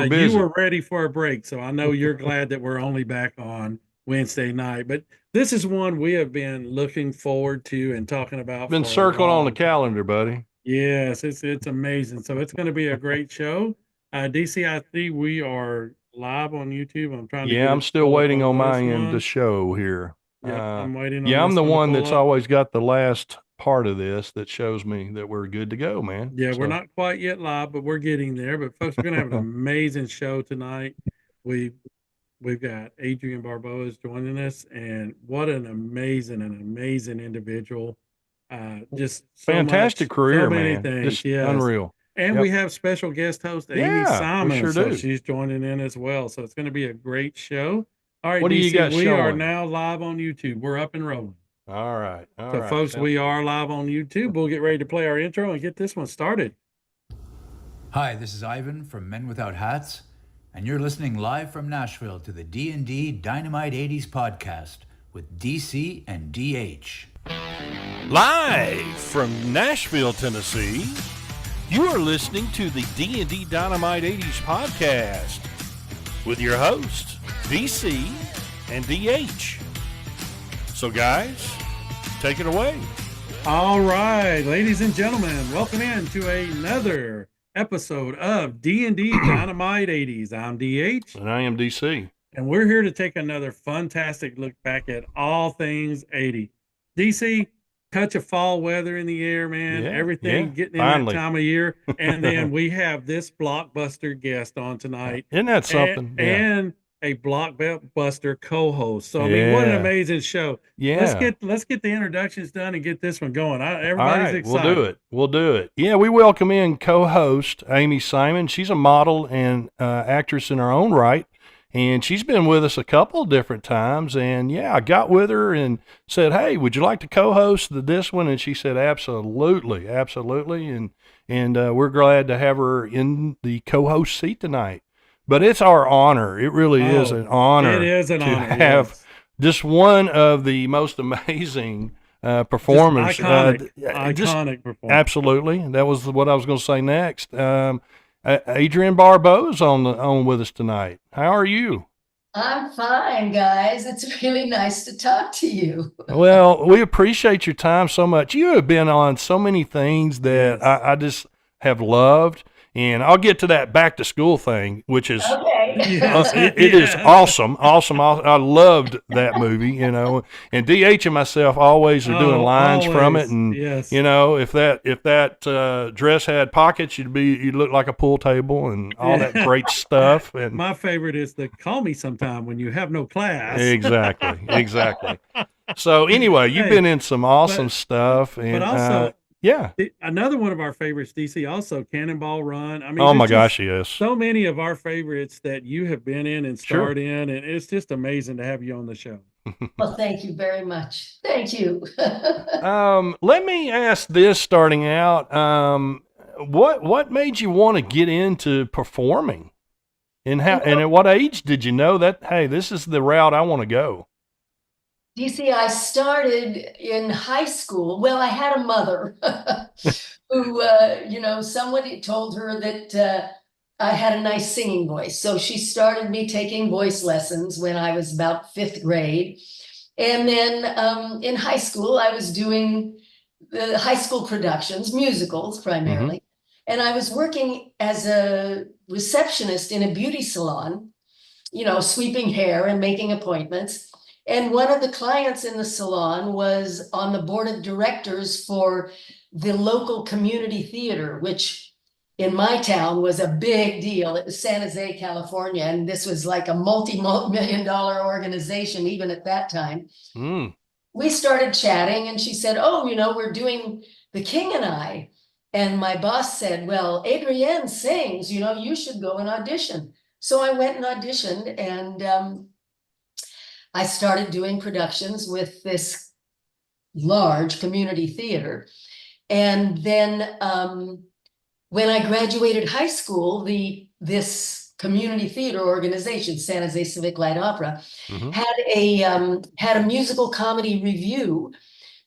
we're you busy. were ready for a break, so I know you're glad that we're only back on Wednesday night. But this is one we have been looking forward to and talking about Been for a circling on the long time. calendar, buddy. Yes, it's amazing. So it's going to be a great show. DC, I see we are live on YouTube. I'm trying to Yeah, get I'm it to still pull up waiting on on my this end to one. show here. Yep, I'm waiting on Yeah, I'm this the one to one pull that's up. always got the last part of this that shows me that we're good to go, man. Yeah, we're So not quite yet live, but we're getting there. But folks, we're gonna have an amazing show tonight. We we've got Adrienne Barbeau is joining us, and what an amazing individual. Just so fantastic much, so career, many man. things. Just Yes. unreal. And we Yep. have special guest host Amy Yeah, we Simon. sure So do. she's joining in as well. So it's going to be a great show. All right, What do you DC, got we are showing? now live on YouTube. We're up and rolling. All right. All So, right. folks, we are live on YouTube. We'll get ready to play our intro and get this one started. Hi, this is Ivan from Men Without Hats, and you're listening live from Nashville to the D&D Dynamite 80s podcast with DC and DH. Live from Nashville, Tennessee, you are listening to the D&D Dynamite 80s podcast with your hosts, DC and DH. So guys, take it away. All right, ladies and gentlemen, welcome in to another episode of D&D Dynamite 80s. I'm DH. And I am DC. And we're here to take another fantastic look back at all things 80. DC, touch of fall weather in the air, man. Yeah, Everything yeah, getting in finally. that time of year. And then we have this blockbuster guest on tonight. Isn't that something? And a blockbuster co-host. So I mean, what an amazing show. Yeah. Let's get the introductions done and get this one going. Everybody's excited. We'll do it. Yeah, we welcome in co-host Amy Simon. She's a model and actress in her own right. And she's been with us a couple of different times. And yeah, I got with her and said, "Hey, would you like to co-host this one?" And she said, "Absolutely, absolutely." And we're glad to have her in the co-host seat tonight. But it's our honor. It really is an honor. It is an to honor, have yes. just one of the most amazing performers. Iconic performance. Absolutely. That was what I was going to say next. Adrienne Barbeau is on with us tonight. How are you? I'm fine, guys. It's really nice to talk to you. Well, we appreciate your time so much. You have been on so many things that I just have loved. And I'll get to that back to school thing, which is it is awesome. I loved that movie, and DH and myself always are doing lines from it, and if that dress had pockets, you'd look like a pool table and all that great stuff. And my favorite is the "call me sometime when you have no class." Exactly. So anyway, you've been in some awesome stuff, and but also. Yeah. Another one of our favorites, DC, also Cannonball Run. I mean, oh my gosh, yes. So many of our favorites that you have been in and starred in, and it's just amazing to have you on the show. Well, thank you very much. Thank you. Let me ask this starting out. What made you want to get into performing? And at what age did you know that, hey, this is the route I want to go? DC, I started in high school. Well, I had a mother who, somebody told her that I had a nice singing voice. So she started me taking voice lessons when I was about 5th grade. And then in high school, I was doing the high school productions, musicals primarily. Mm-hmm. And I was working as a receptionist in a beauty salon, sweeping hair and making appointments. And one of the clients in the salon was on the board of directors for the local community theater, which in my town was a big deal. It was San Jose, California. And this was like a multi-million-dollar organization, even at that time. Mm. We started chatting and she said, we're doing The King and I. And my boss said, well, Adrienne sings, you should go and audition. So I went and auditioned, and I started doing productions with this large community theater. And then when I graduated high school, this community theater organization, San Jose Civic Light Opera, had a musical comedy review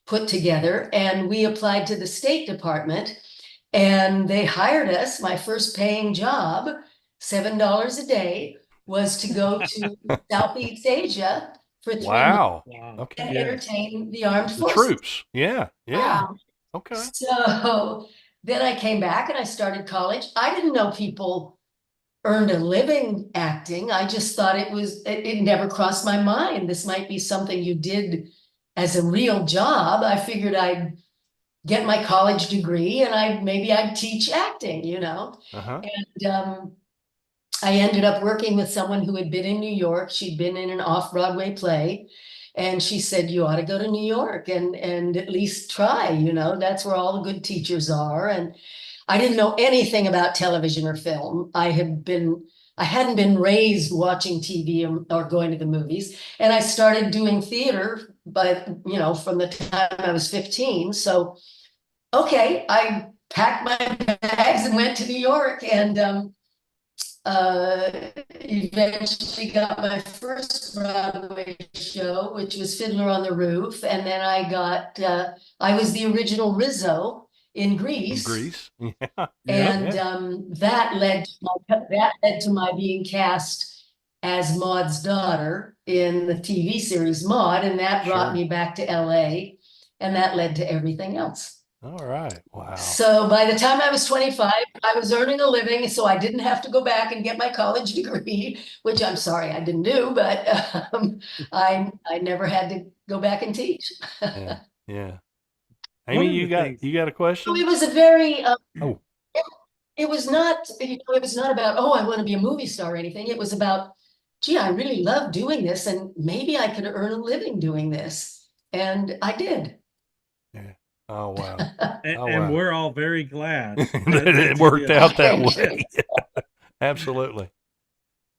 put together, and we applied to the State Department, and they hired us, my first paying job. $7 a day was to go to Southeast Asia for 3 months Wow. Wow. Okay. and Yes. entertain the armed The forces. troops. Yeah. Yeah. Wow. Okay. So then I came back and I started college. I didn't know people earned a living acting. I just thought it never crossed my mind. This might be something you did as a real job. I figured I'd get my college degree and maybe I'd teach acting, you know. Uh-huh. And I ended up working with someone who had been in New York. She'd been in an off-Broadway play. And she said, you ought to go to New York and at least try, you know, that's where all the good teachers are. And I didn't know anything about television or film. I hadn't been raised watching TV or going to the movies. And I started doing theater, but you know, from the time I was 15. So, okay, I packed my bags and went to New York and eventually got my first Broadway show, which was Fiddler on the Roof. And then I was the original Rizzo in In Greece. Greece. Yeah. And Yeah. that led to my being cast as Maud's daughter in the TV series Maud, and that brought Sure. me back to LA, and that led to everything else. All right. Wow. So by the time I was 25, I was earning a living, so I didn't have to go back and get my college degree, which I'm sorry I didn't do, but I never had to go back and teach. Yeah. Yeah. One Amy, of you the got things- a question? So it was a very Oh. it was not, you know, it was not about, oh, I want to be a movie star or anything. It was about, gee, I really love doing this and maybe I could earn a living doing this. And I did. Yeah. Oh wow. And, Oh, and wow. we're all very glad That that it you worked did. out that Thank way. Absolutely.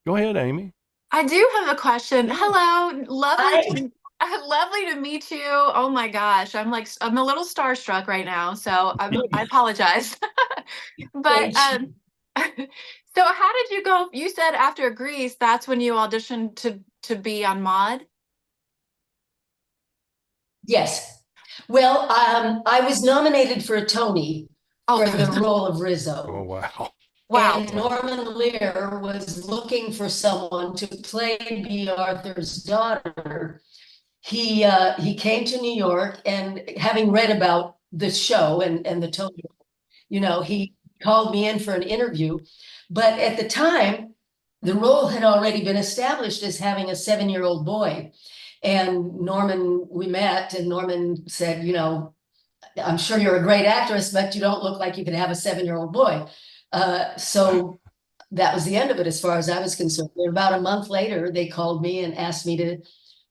Go ahead, Amy. I do have a question. Hello, Hi. lovely to meet you. Oh my gosh, I'm a little starstruck right now, so I apologize. But Thank you. so how did you go? You said after Greece, that's when you auditioned to be on Maude. Yes. Well, I was nominated for a Tony Oh, for the role of Oh Rizzo. wow. wow. And Norman Lear was looking for someone to play B. Arthur's daughter. He came to New York and having read about the show and the Tony, you know, he called me in for an interview. But at the time, the role had already been established as having a 7-year-old boy. And Norman, we met and Norman said, you know, I'm sure you're a great actress, but you don't look like you could have a 7-year-old boy. So that was the end of it as far as I was concerned. And about a month later, they called me and asked me to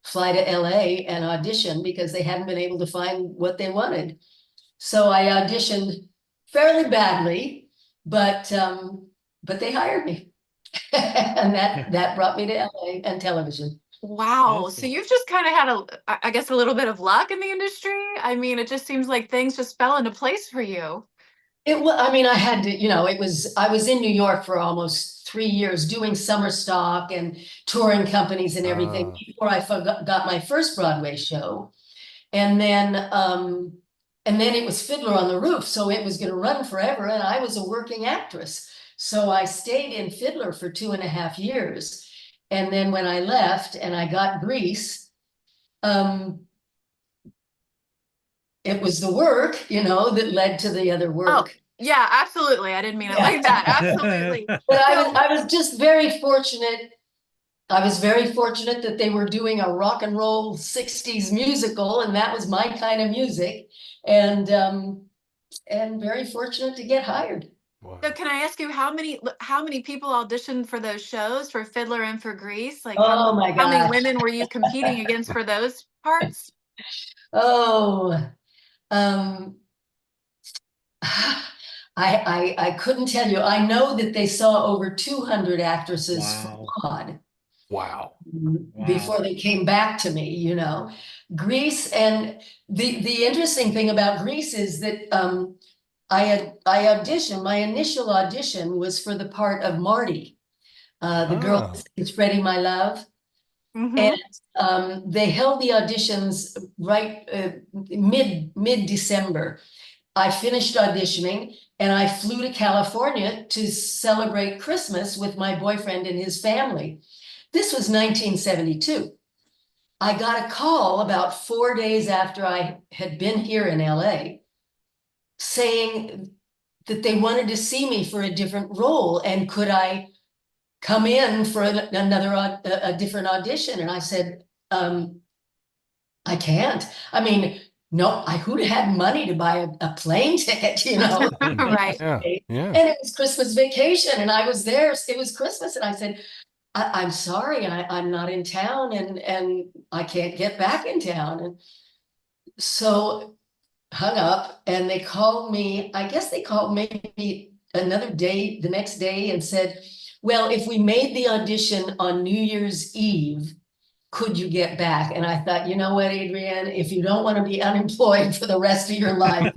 fly to LA and audition because they hadn't been able to find what they wanted. So I auditioned fairly badly, but they hired me. And that brought me to LA and television. Wow. Awesome. So you've just kind of had I guess a little bit of luck in the industry. I mean, it just seems like things just fell into place for you. I mean, I had to, you know, I was in New York for almost 3 years doing summer stock and touring companies and everything before I got my first Broadway show. And then it was Fiddler on the Roof. So it was going to run forever. And I was a working actress. So I stayed in Fiddler for 2.5 years. And then when I left and I got Grease, it was the work, you know, that led to the other work. Yeah, absolutely. I didn't mean it like that. Absolutely. But I was just very fortunate. I was very fortunate that they were doing a rock and roll 60s musical, and that was my kind of music. And very fortunate to get hired. Wow. So can I ask you how many people auditioned for those shows for Fiddler and for Grease? Like Oh my how many gosh. women were you competing against for those parts? Oh, I couldn't tell you. I know that they saw over 200 actresses Wow. for Maud Wow. before they came back to me, you know. Grease, and the interesting thing about Grease is that I auditioned. My initial audition was for the part of Marty, the girl is Freddie My Love. Mhm. And they held the auditions right mid-December. I finished auditioning and I flew to California to celebrate Christmas with my boyfriend and his family. This was 1972. I got a call about 4 days after I had been here in LA saying that they wanted to see me for a different role, and could I come in for a different audition? And I said, I can't. I mean, no, who'd had money to buy a plane ticket, you know? Right. Yeah. And it was Christmas vacation and I was there. It was Christmas. And I said, I'm sorry, I'm not in town and I can't get back in town. And so hung up, and they called me, I guess they called maybe another day, the next day, and said, well, if we made the audition on New Year's Eve, could you get back? And I thought, you know what, Adrienne, if you don't want to be unemployed for the rest of your life,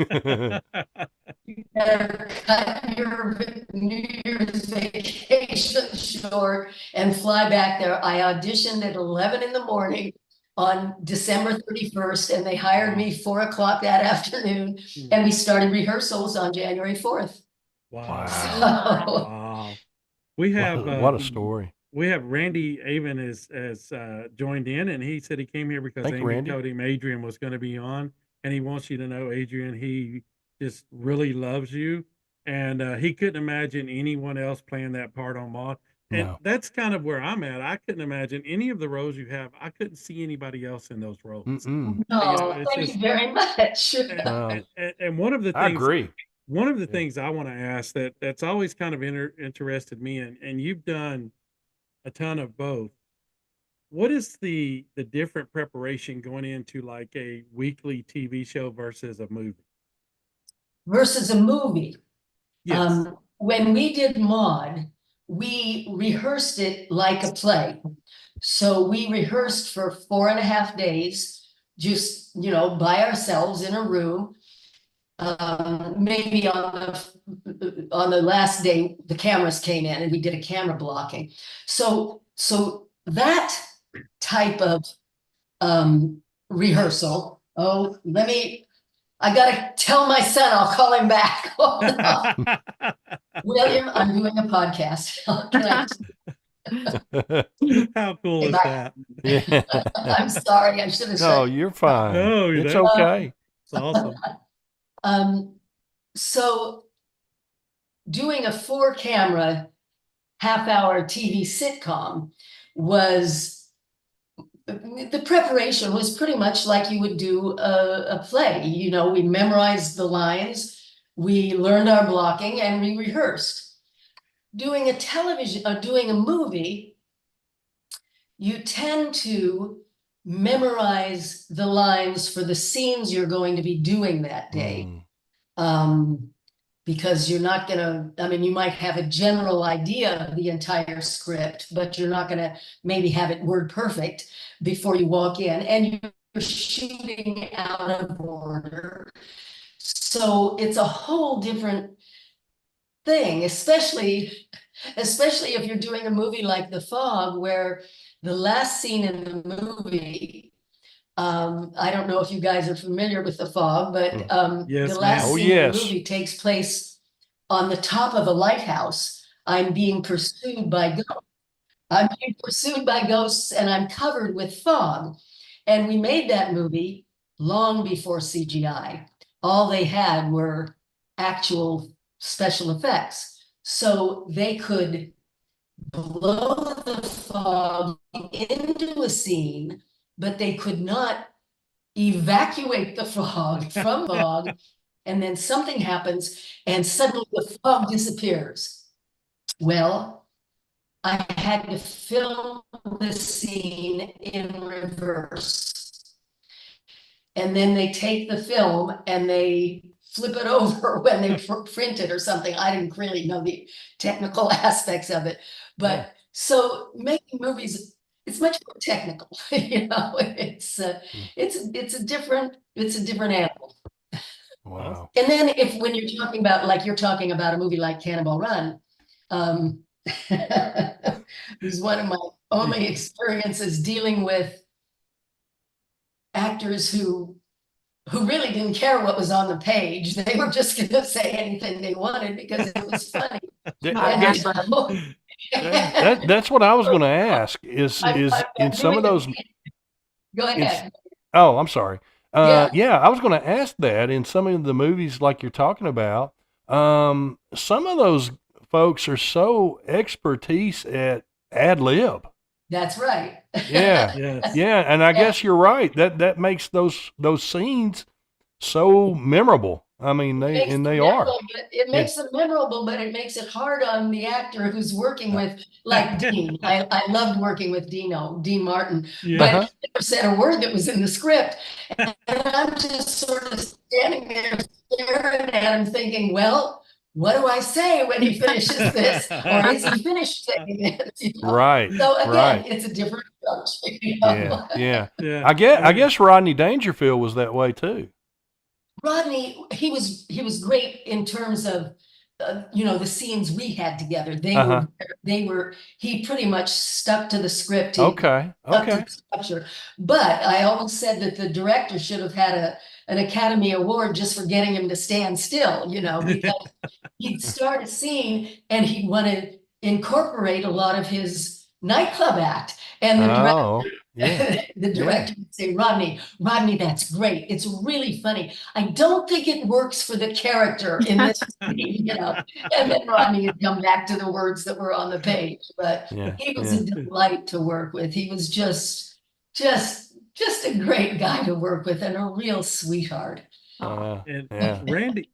you better cut your New Year's vacation short and fly back there. I auditioned at 11 in the morning on December 31st, and they hired me 4 o'clock that afternoon, and we started rehearsals on January 4th. Wow. So, Wow. We have What a story. we have Randy Avon has joined in, and he said he came here because Thank you, Amy Randy. told him Adrienne was going to be on, and he wants you to know, Adrienne, he just really loves you, and he couldn't imagine anyone else playing that part on Maud. And No. that's kind of where I'm at. I couldn't imagine any of the roles you have. I couldn't see anybody else in those roles. Mm-mm. no, it's thank just- you very much. And one of the I things agree. one of the Yeah. things I want to ask that's always kind of interested me, and you've done a ton of both. What is the different preparation going into like a weekly TV show versus a movie? Versus a movie. Yes. When we did Maud, we rehearsed it like a play. So we rehearsed for 4.5 days, just, you know, by ourselves in a room. Maybe on the last day, the cameras came in and we did a camera blocking. So that type of rehearsal. Oh, I gotta tell my son, I'll call him back. Hold on. William, I'm doing a podcast. How cool is Bye. that? Yeah. I'm sorry, I should have No, said. you're fine. No, It's that's- okay. It's awesome. So doing a 4-camera half-hour TV sitcom the preparation was pretty much like you would do a play. You know, we memorized the lines, we learned our blocking, and we rehearsed. Doing a movie, you tend to memorize the lines for the scenes you're going to be doing that day. Because you're not gonna, I mean, you might have a general idea of the entire script, but you're not gonna maybe have it word perfect before you walk in, and you're shooting out of order. So it's a whole different thing, especially if you're doing a movie like The Fog, where the last scene in the movie, I don't know if you guys are familiar with The Fog, but Yes, the last ma'am. Oh, scene in yes. the movie takes place on the top of a lighthouse. I'm being pursued by ghosts, and I'm covered with fog. And we made that movie long before CGI. All they had were actual special effects. So they could blow the fog into a scene, but they could not evacuate the fog from fog. And then something happens and suddenly the fog disappears. Well, I had to film the scene in reverse. And then they take the film and they flip it over when they print it or something. I didn't really know the technical aspects of it. But so making movies, it's much more technical. You know, it's a different animal. Wow. And then when you're talking about a movie like Cannonball Run, it was one of my only experiences dealing with actors who who really didn't care what was on the page. They were just going to say anything they wanted because it was funny. That's what I was going to ask. Is in some of those? Go ahead. Oh, I'm sorry. Yeah. I was going to ask that in some of the movies like you're talking about. Some of those folks are so expertise at ad lib. That's right. Yeah, Yes. yeah, and I guess you're right. That makes those scenes so memorable. I mean, they are. It makes it memorable, but it makes it hard on the actor who's working with, like Dean. I loved working with Dean Martin, but he never said a word that was in the script. And I'm just sort of standing there staring at him thinking, well, what do I say when he finishes this? Or is he finished saying it? You know? Right. So again, right. it's a different approach. You know? Yeah. Yeah. I guess Rodney Dangerfield was that way too. Rodney, he was great in terms of, the scenes we had together. He pretty much stuck to the script. Okay. Stuck to the structure. But I always said that the director should have had an Academy Award just for getting him to stand still, because he'd start a scene and he'd want to incorporate a lot of his nightclub act. And the director, the director would say, Rodney, that's great. It's really funny. I don't think it works for the character in this scene, And then Rodney would come back to the words that were on the page. But he was a delight to work with. He was just a great guy to work with and a real sweetheart.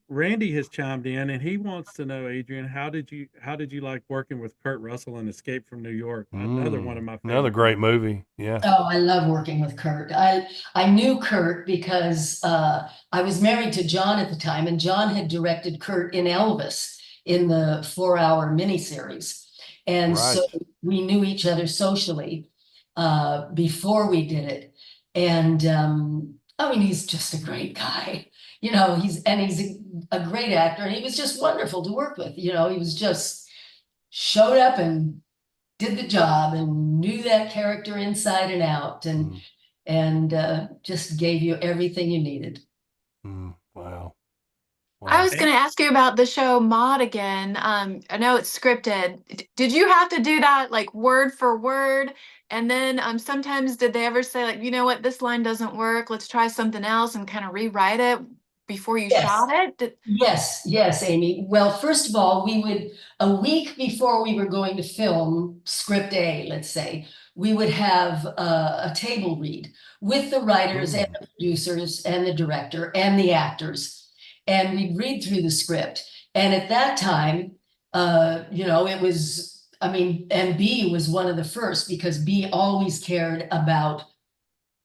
Randy has chimed in and he wants to know, Adrienne, how did you like working with Kurt Russell in Escape from New York? Another one of my favorites. Another great movie. Yeah. Oh, I love working with Kurt. I knew Kurt because I was married to John at the time, and John had directed Kurt in Elvis in the 4-hour miniseries. And so we knew each other socially before we did it. And he's just a great guy. He's a great actor, and he was just wonderful to work with. He was just showed up and did the job and knew that character inside and out, and just gave you everything you needed. Wow. I was going to ask you about the show Maude again. I know it's scripted. Did you have to do that like word for word? And then sometimes did they ever say like, you know what, this line doesn't work, let's try something else, and kind of rewrite it before you shot it? Yes, Amy. Well, first of all, we would, a week before we were going to film script A, let's say, we would have a table read with the writers and the producers and the director and the actors. And we'd read through the script. And at that time, it was, and B was one of the first, because B always cared about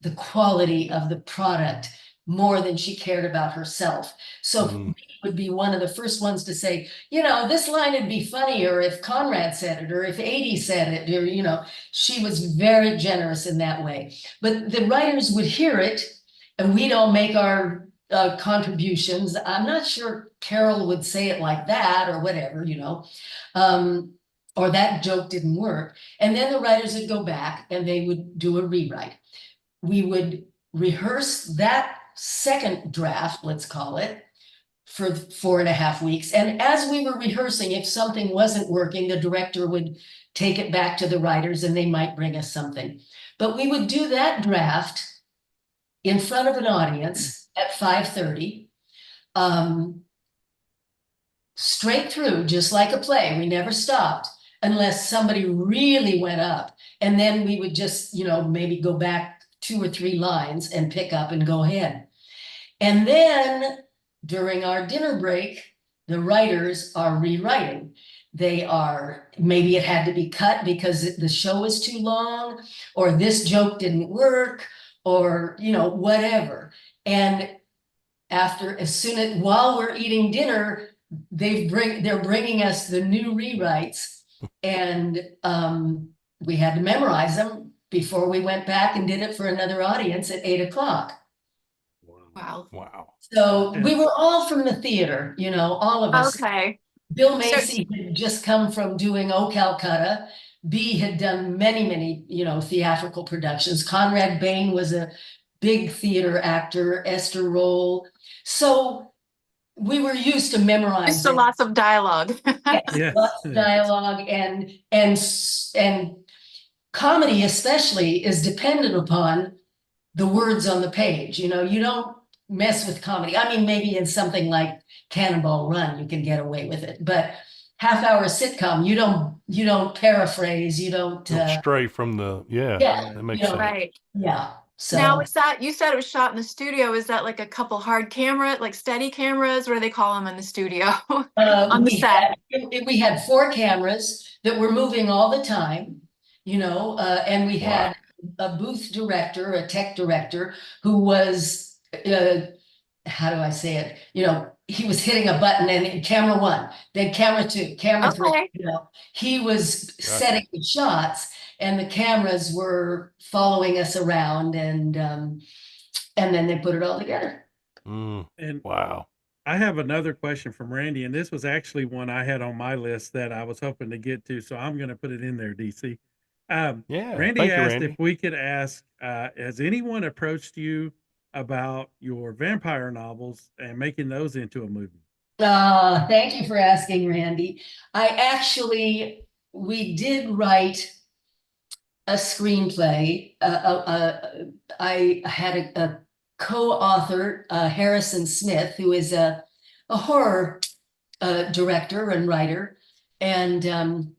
the quality of the product more than she cared about herself. So B would be one of the first ones to say, this line would be funnier if Conrad said it, or if Adie said it, or, she was very generous in that way. But the writers would hear it, and we'd all make our contributions. I'm not sure Carol would say it like that or whatever, or that joke didn't work. And then the writers would go back and they would do a rewrite. We would rehearse that second draft, let's call it, for 4.5 weeks. And as we were rehearsing, if something wasn't working, the director would take it back to the writers and they might bring us something. But we would do that draft in front of an audience at 5:30, straight through, just like a play. We never stopped unless somebody really went up. And then we would just, maybe go back 2 or 3 lines and pick up and go ahead. And then during our dinner break, the writers are rewriting. Maybe it had to be cut because the show was too long, or this joke didn't work, or, whatever. And while we're eating dinner, they're bringing us the new rewrites, and we had to memorize them before we went back and did it for another audience at 8:00. Wow. So we were all from the theater, all of us. Okay. Bill Macy had just come from doing Oh Calcutta. B had done many, many, theatrical productions. Conrad Bain was a big theater actor, Esther Roll. So we were used to Just memorizing. lots of dialogue. Yes, Yes. lots of dialogue and comedy especially is dependent upon the words on the page. You know, you don't mess with comedy. I mean, maybe in something like Cannonball Run, you can get away with it, but half-hour sitcom, you don't paraphrase, you don't, Stray from the, yeah, that makes you know, sense. Right. yeah. So Now, is that, you said it was shot in the studio? Is that like a couple hard camera, like steady cameras? What do they call them in the studio? On the set. we had 4 cameras that were moving all the time, you know, and we had a booth director, a tech director, who was, how do I say it? You know, he was hitting a button and camera 1, then camera 2, camera 3, Okay. you know, he was setting the shots and the cameras were following us around and then they put it all together. And Wow. I have another question from Randy, and this was actually one I had on my list that I was hoping to get to, so I'm going to put it in there, DC. Yeah. Randy Thank you, asked Randy. if we could ask, has anyone approached you about your vampire novels and making those into a movie? Thank you for asking, Randy. We did write a screenplay. I had a co-author, Harrison Smith, who is a horror director and writer. And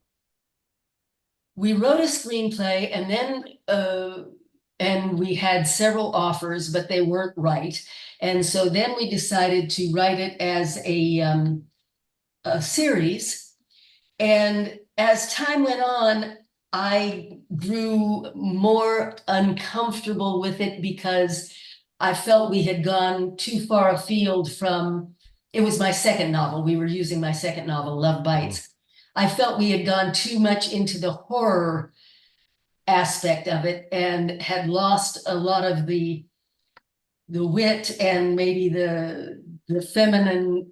we wrote a screenplay and then and we had several offers, but they weren't right. And so then we decided to write it as a series. And as time went on, I grew more uncomfortable with it because I felt we had gone too far afield from, it was my second novel. We were using my second novel, Love Bites. I felt we had gone too much into the horror aspect of it and had lost a lot of the wit and maybe the feminine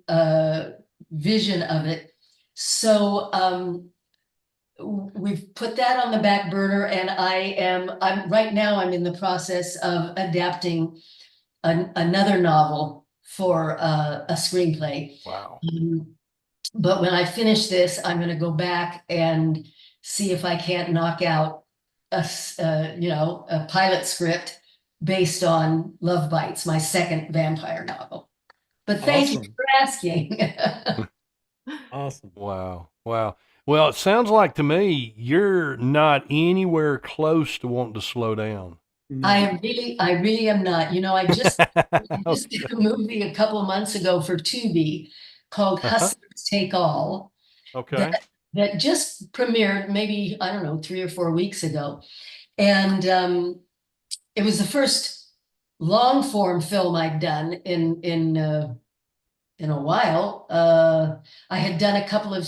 vision of it. So we've put that on the back burner, and I'm right now I'm in the process of adapting another novel for a screenplay. Wow. But when I finish this, I'm going to go back and see if I can't knock out a pilot script based on Love Bites, my second vampire novel. But thank you Awesome. for asking. Awesome. Wow. Wow. Well, it sounds like to me you're not anywhere close to wanting to slow down. No. I really am not. You know, I just did a movie a couple of months ago for Tubi called Hustlers Take All. Okay. That just premiered maybe, I don't know, 3 or 4 weeks ago. And it was the first long form film I'd done in a while. I had done a couple of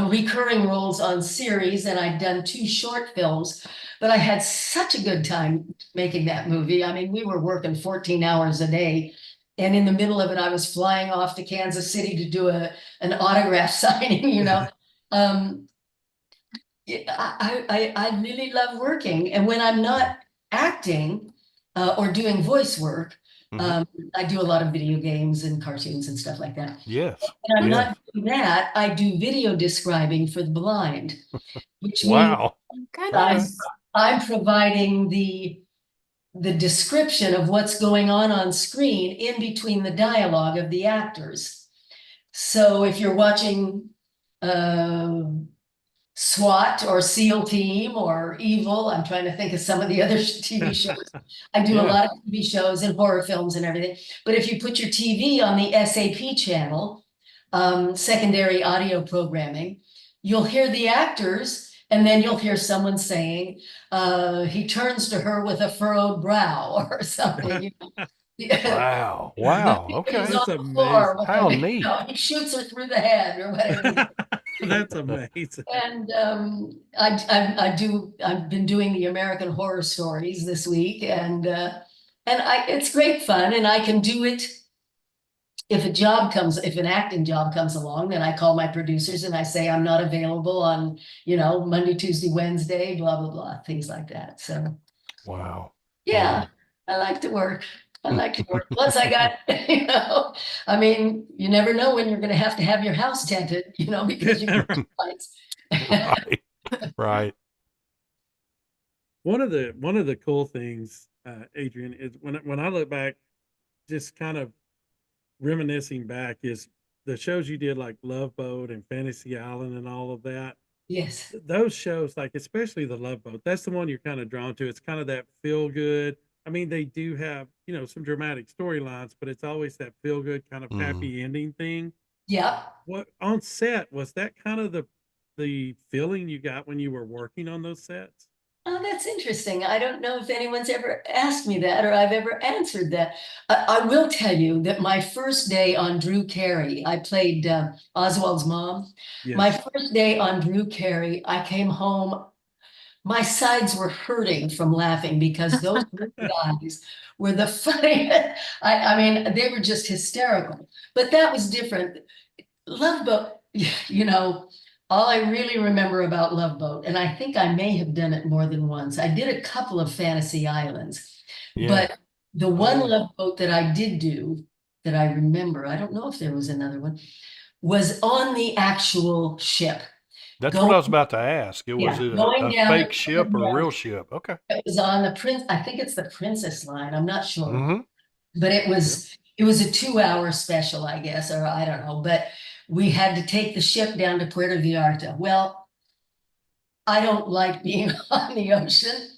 recurring roles on series, and I'd done 2 short films, but I had such a good time making that movie. I mean, we were working 14 hours a day, and in the middle of it, I was flying off to Kansas City to do an autograph signing, you know. I really love working, and when I'm not acting or doing voice work, I do a lot of video games and cartoons and stuff like that. Yes. When I'm not doing that, I do video describing for the blind, which means Wow. Goodness. I'm providing the description of what's going on screen in between the dialogue of the actors. So if you're watching SWAT or SEAL Team or Evil, I'm trying to think of some of the other TV shows. I do a lot of TV shows and horror films and everything. But if you put your TV on the SAP channel, secondary audio programming, you'll hear the actors, and then you'll hear someone saying, he turns to her with a furrowed brow or something. Wow. Wow. Okay. That's amazing. How neat. He shoots her through the head or whatever. That's amazing. And I've been doing the American Horror Stories this week, and it's great fun, and I can do it. If an acting job comes along, then I call my producers and I say I'm not available on, Monday, Tuesday, Wednesday, blah, blah, blah, things like that. So, Wow. yeah. I like to work. I like to work. Plus I got, I mean, you never know when you're going to have your house tented, because you get lights. Right. Right. One of the cool things, Adrienne, is when I look back, just kind of reminiscing back, is the shows you did like Love Boat and Fantasy Island and all of that. Yes. Those shows, like especially the Love Boat, that's the one you're kind of drawn to. It's kind of that feel good. I mean, they do have, some dramatic storylines, but it's always that feel good kind of happy ending thing. Yeah. What on set was that kind of the feeling you got when you were working on those sets? Oh, that's interesting. I don't know if anyone's ever asked me that or I've ever answered that. I will tell you that my first day on Drew Carey, I played Oswald's mom. Yes. My first day on Drew Carey, I came home. My sides were hurting from laughing because those guys were the funniest. I mean, they were just hysterical. But that was different. Love Boat, all I really remember about Love Boat, and I think I may have done it more than once. I did a couple of Fantasy Islands, Yeah. but the one Love Boat that I did do that I remember, I don't know if there was another one, was on the actual ship. That's what I was about to ask. Was it going a down fake the- ship or a real ship? Okay. It was on I think it's the Princess line. I'm not sure. Mm-hmm. But it was a 2-hour special, I guess, or I don't know. But we had to take the ship down to Puerto Vallarta. Well, I don't like being on the ocean.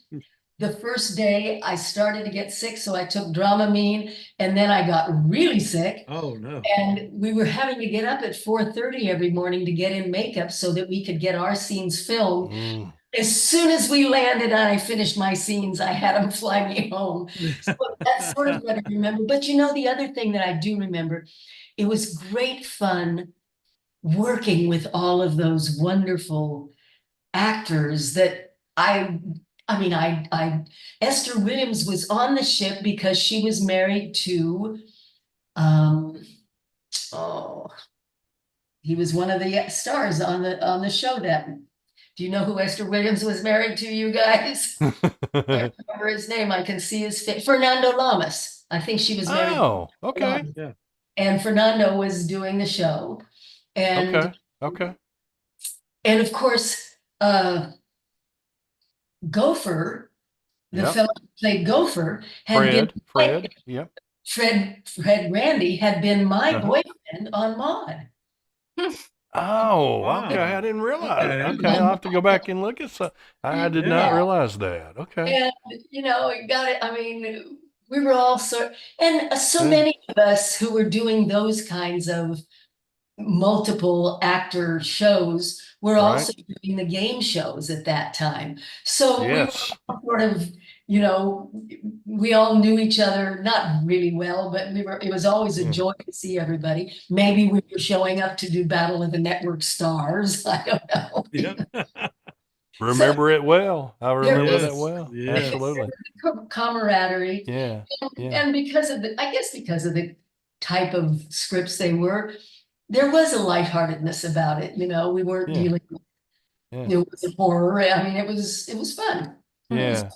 The first day I started to get sick, so I took Dramamine, and then I got really sick. Oh no. And we were having to get up at 4:30 every morning to get in makeup so that we could get our scenes filmed. Mm. As soon as we landed and I finished my scenes, I had them fly me home. So that's sort of what I remember. But the other thing that I do remember, it was great fun working with all of those wonderful actors that Esther Williams was on the ship because she was married to, he was one of the stars on the show that. Do you know who Esther Williams was married to, you guys? I can't remember his name. I can see his face. Fernando Lamas. I think she was married. Oh, okay. Yeah. And Fernando was doing the show. And Okay. And of course, Gopher, the fellow who played Gopher, had Fred. Yep. Fred Randy had been my boyfriend on Maude. Oh, Wow. okay. I didn't realize. Okay. Okay, I'll have to go back and look at some. I did not realize that. Okay. And it got it. I mean, we were all so many of us who were doing those kinds of multiple actor shows were also doing the game shows at that time. So we were sort of, we all knew each other, not really well, but it was always a joy to see everybody. Maybe we were showing up to do Battle of the Network Stars. I don't know. Yeah. Remember it well. I remember that well. Yes. Absolutely. Camaraderie. Yeah. And because of the type of scripts they were, there was a lightheartedness about it. We weren't dealing with it was a horror. I mean, it was fun. Yeah.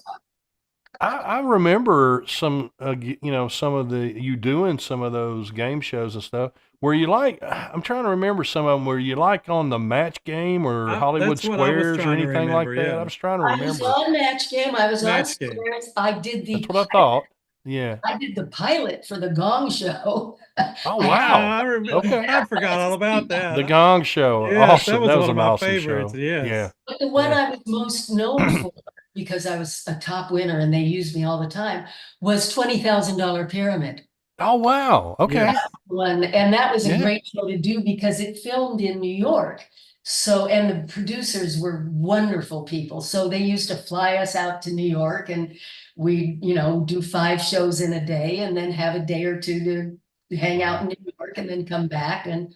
I remember some, some of you doing some of those game shows and stuff. Were you I'm trying to remember some of them. Were you on the Match Game or Hollywood Squares or anything like that? Yeah. I was trying to remember. I was on Match Game. I was on Squares. I did That's what I thought. Yeah. I did the pilot for the Gong Show. Oh, wow. I remember. Okay. I forgot all about that. The Gong Show. Yes, Awesome. that was one an of my awesome favorites. show. Yes. Yeah. But the one I was most known for, because I was a top winner and they used me all the time, was $20,000 Pyramid. Oh, wow. Okay. And that was a great show to do because it filmed in New York. So, and the producers were wonderful people. So they used to fly us out to New York and we, do 5 shows in a day and then have a day or two to hang out in New York and then come back. And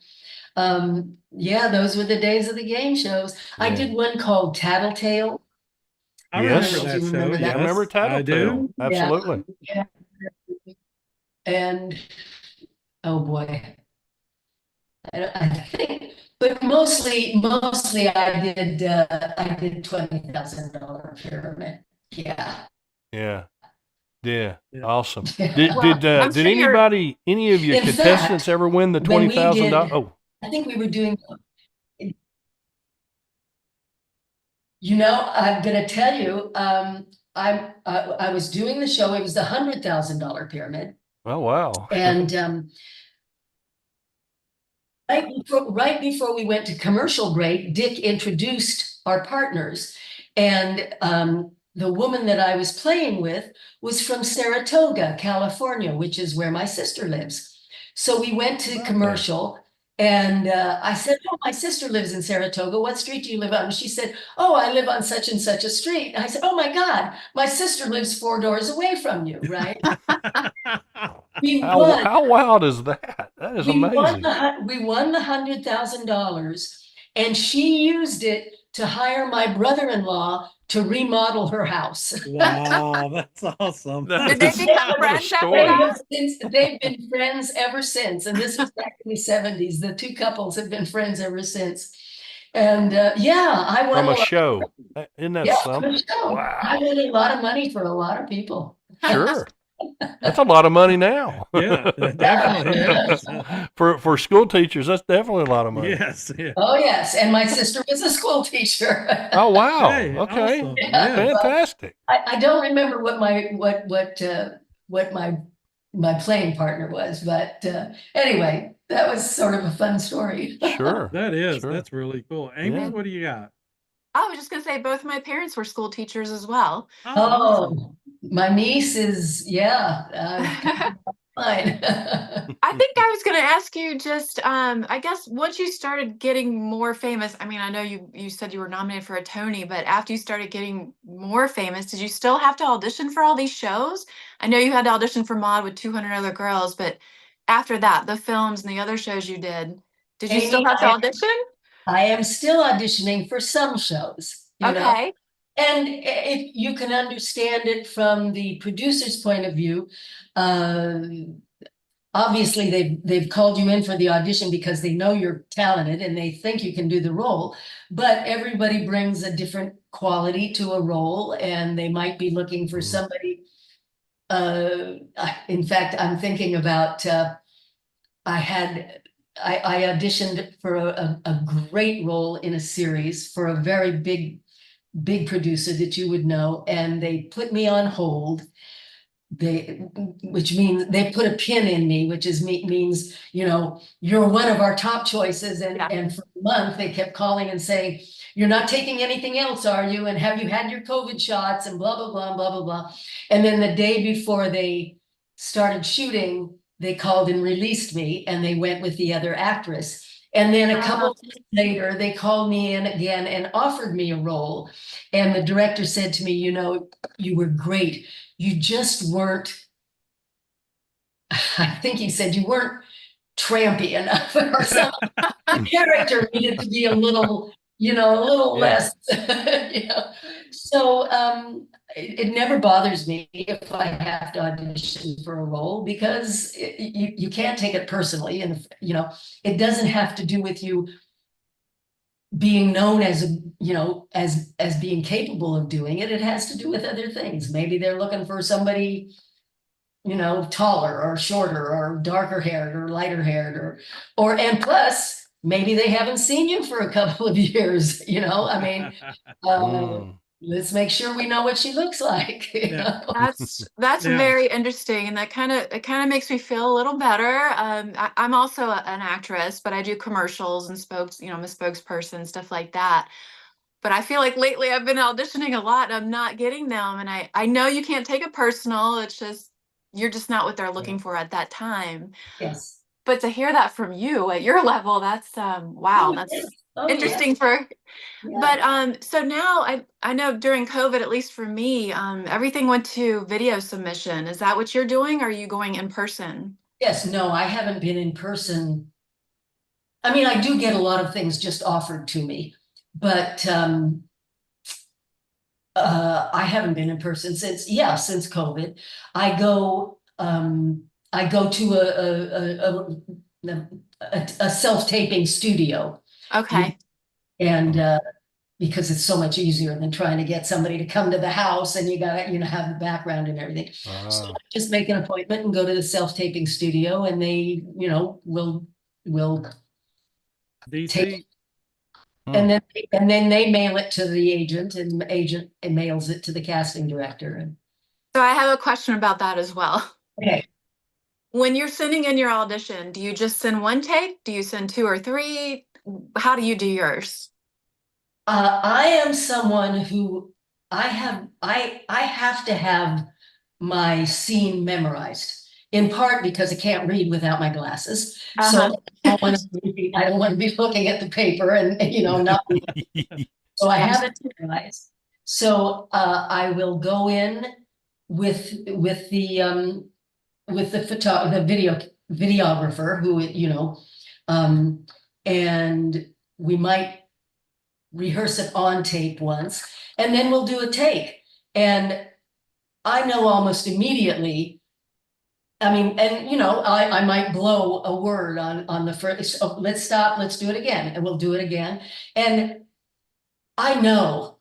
those were the days of the game shows. I did one called Tattletale. I remember that Do you show. remember that? I remember Tattletale. I do. Absolutely. Yeah. And oh boy, I think, but mostly I did $20,000 Pyramid. Yeah. Yeah. Yeah. Yeah. Awesome. Well, I'm Did sure anybody, any of your In contestants fact, ever win the when we $20,000? did, Oh, I think we were doing, I'm gonna tell you, I was doing the show, it was the $100,000 pyramid. oh, wow. And right before we went to commercial break, Dick introduced our partners. And the woman that I was playing with was from Saratoga, California, which is where my sister lives. So we went to commercial. And I said, oh, my sister lives in Saratoga. What street do you live on? And she said, oh, I live on such and such a street. And I said, oh my God, my sister lives 4 doors away from you, right? We won. How wild is that? That is amazing. We won the $100,000, and she used it to hire my brother-in-law to remodel her house. Wow, that's awesome. Did they become friends after that? They've been friends ever since, and this was back in the 70s. The two couples have been friends ever since. And yeah, I won From a lot. show. Isn't that Yeah, something? from a show. Wow. I won a lot of money for a lot of people. Sure. That's a lot of money now. Yeah, definitely is. For school teachers, that's definitely a lot of money. Yes. Yeah. Oh yes, and my sister was a school teacher. Oh, wow. Hey, Okay. awesome. Yeah. Fantastic. I don't remember what my playing partner was, but anyway, that was sort of a fun story. Sure. That is. Sure. That's really cool. Amy, Yeah. what do you got? I was just gonna say both my parents were school teachers as well. Awesome. Oh, my niece is, yeah, fine. I think I was gonna ask you just, I guess once you started getting more famous, I mean, I know you said you were nominated for a Tony, but after you started getting more famous, did you still have to audition for all these shows? I know you had to audition for Maude with 200 other girls, but after that, the films and the other shows you did you Amy, still have to audition? I am still auditioning for some shows, you know. Okay. And if you can understand it from the producer's point of view, obviously they've called you in for the audition because they know you're talented and they think you can do the role, but everybody brings a different quality to a role, and they might be looking for somebody. In fact, I'm thinking about, I auditioned for a great role in a series for a very big producer that you would know, and they put me on hold. Which means they put a pin in me, which means, you're one of our top choices. And for a month they kept calling and saying, you're not taking anything else, are you? And have you had your COVID shots, and blah, blah, blah, blah, blah, blah. And then the day before they started shooting, they called and released me, and they went with the other actress. And then a couple of days later, they called me in again and offered me a role. And the director said to me, you were great. You just weren't, I think he said, you weren't trampy enough, or something. The character needed to be a little less, So it never bothers me if I have to audition for a role, because you can't take it personally. And, it doesn't have to do with you being known as as being capable of doing it. It has to do with other things. Maybe they're looking for somebody, taller or shorter or darker haired or lighter haired, and plus maybe they haven't seen you for a couple of years. I mean, let's make sure we know what she looks like. That's Yeah. very interesting, and it kind of makes me feel a little better. I'm also an actress, but I do commercials and I'm a spokesperson, stuff like that. But I feel like lately I've been auditioning a lot and I'm not getting them, and I know you can't take it personal. It's just you're just not what they're looking for at that time. Yes. But to hear that from you at your level, that's wow, that's interesting for. But so now I know during COVID, at least for me, everything went to video submission. Is that what you're doing? Or are you going in person? Yes, no, I haven't been in person. I mean, I do get a lot of things just offered to me, but I haven't been in person since COVID. I go to a self-taping studio. Okay. And because it's so much easier than trying to get somebody to come to the house and you gotta, have the background and everything. So I just make an appointment and go to the self-taping studio and they, will DC. and then they mail it to the agent and the agent mails it to the casting director. So I have a question about that as well. Okay. When you're sending in your audition, do you just send one take? Do you send 2 or 3? How do you do yours? I am someone who I have to have my scene memorized, in part because I can't read without my glasses. So I don't want to be looking at the paper and not. So I have it memorized. So I will go in with the videographer who and we might rehearse it on tape once, and then we'll do a take. And I know almost immediately. I mean, and I might blow a word on the first. Oh, let's stop. Let's do it again, and we'll do it again. And I know.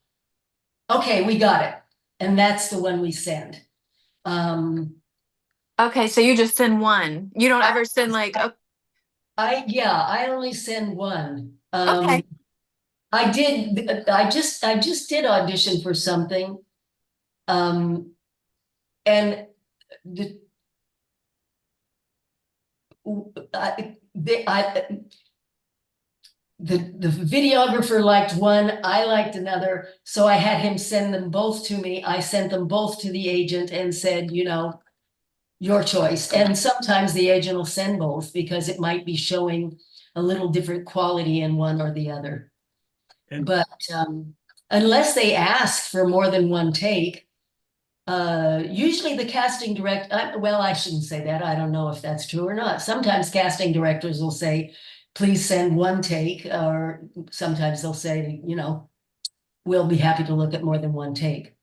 Okay, we got it, and that's the one we send. Okay, so you just send one. You don't ever send like. I only send one. Okay. I just did audition for something. And the videographer liked one, I liked another, so I had him send them both to me. I sent them both to the agent and said, your choice. And sometimes the agent will send both because it might be showing a little different quality in one or the other. But unless they ask for more than one take, usually the casting director, well, I shouldn't say that. I don't know if that's true or not. Sometimes casting directors will say, please send one take, or sometimes they'll say, we'll be happy to look at more than one take.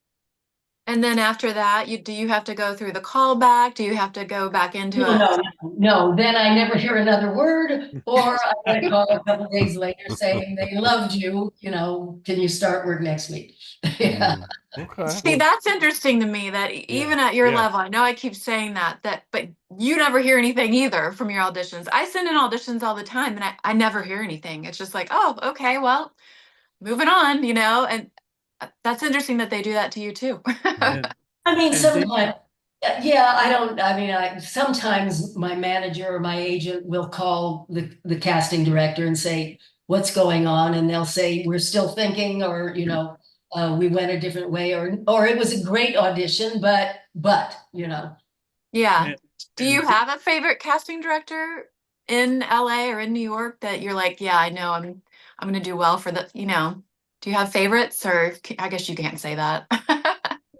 And then after that, do you have to go through the callback? Do you have to go back into it? No. Then I never hear another word, or I get a call a couple of days later saying they loved you. Can you start work next week? Yeah. Okay. See, that's interesting to me. That even at your level, I know I keep saying that, but you never hear anything either from your auditions. I send in auditions all the time, and I never hear anything. It's just like, oh, okay, well, moving on, and. That's interesting that they do that to you too. I mean, sometimes, sometimes my manager or my agent will call the casting director and say, what's going on? And they'll say, we're still thinking, or, we went a different way, or it was a great audition, but. Yeah. Do you have a favorite casting director in LA or in New York that you're like, yeah, I know I'm going to do well for the, do you have favorites, or I guess you can't say that?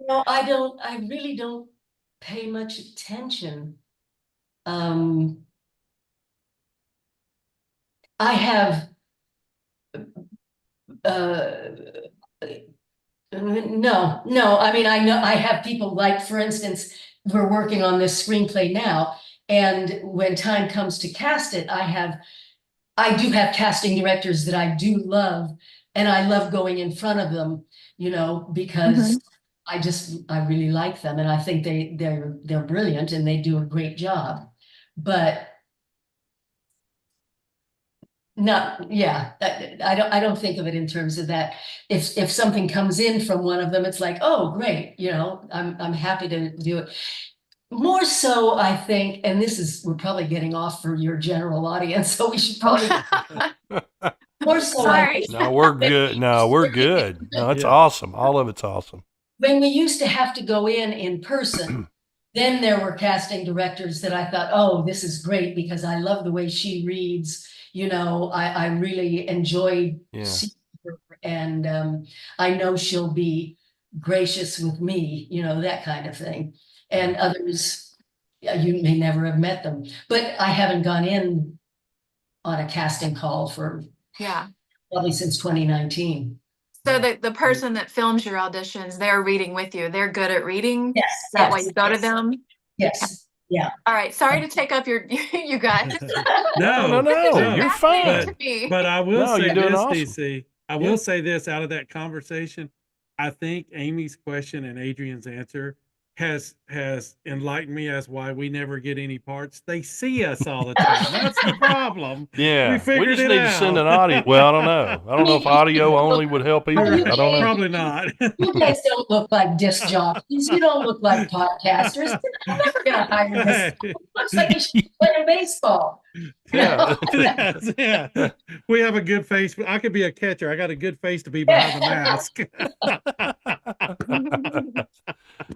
No, I don't. I really don't pay much attention. I have no. I mean, I know I have people like, for instance, we're working on this screenplay now, and when time comes to cast it, I do have casting directors that I do love. And I love going in front of them, because I really like them, and I think they're brilliant and they do a great job. But I don't think of it in terms of that. If something comes in from one of them, it's like, oh, great, I'm happy to do it. More so, I think, and we're probably getting off for your general audience, so we should probably. More so, sorry. No, we're good. No, we're good. No, it's awesome. All of it's awesome. When we used to have to go in person, then there were casting directors that I thought, oh, this is great because I love the way she reads. I really enjoyed seeing her, and I know she'll be gracious with me, that kind of thing. And others, you may never have met them, but I haven't gone in on a casting call for probably since 2019. So the person that films your auditions, they're reading with you. They're good at reading. Yes. Is that why you go to them? Yes. Yeah. All right. Sorry to take up you guys. No, You're fine. But I will say you're doing this, awesome. DC. I will say this out of that conversation. I think Amy's question and Adrienne's answer has enlightened me as why we never get any parts. They see us all the time. That's the problem. Yeah, We figured just it need to send an out. audio. Well, I don't know. I don't know if audio only would help either. I don't know. Probably not. You guys don't look like disc jockeys. You don't look like podcasters. I'm never gonna hire this. It looks like you should be playing baseball. Yeah. Yes, yeah. We have a good face. I could be a catcher. I got a good face to be behind the mask.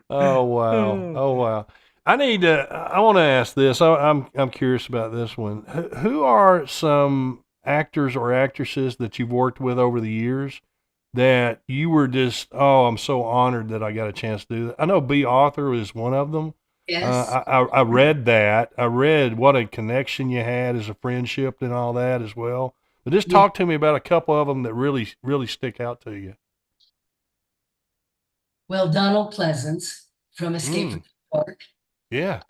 Oh wow! Oh wow! I want to ask this. I'm curious about this one. Who are some actors or actresses that you've worked with over the years that you were just, oh, I'm so honored that I got a chance to do that? I know B. Arthur is one of them. Yes. I read that. I read what a connection you had as a friendship and all that as well. But just talk to me about a couple of them that really stick out to you. Well, Donald Pleasance from Escape from New York. Yeah.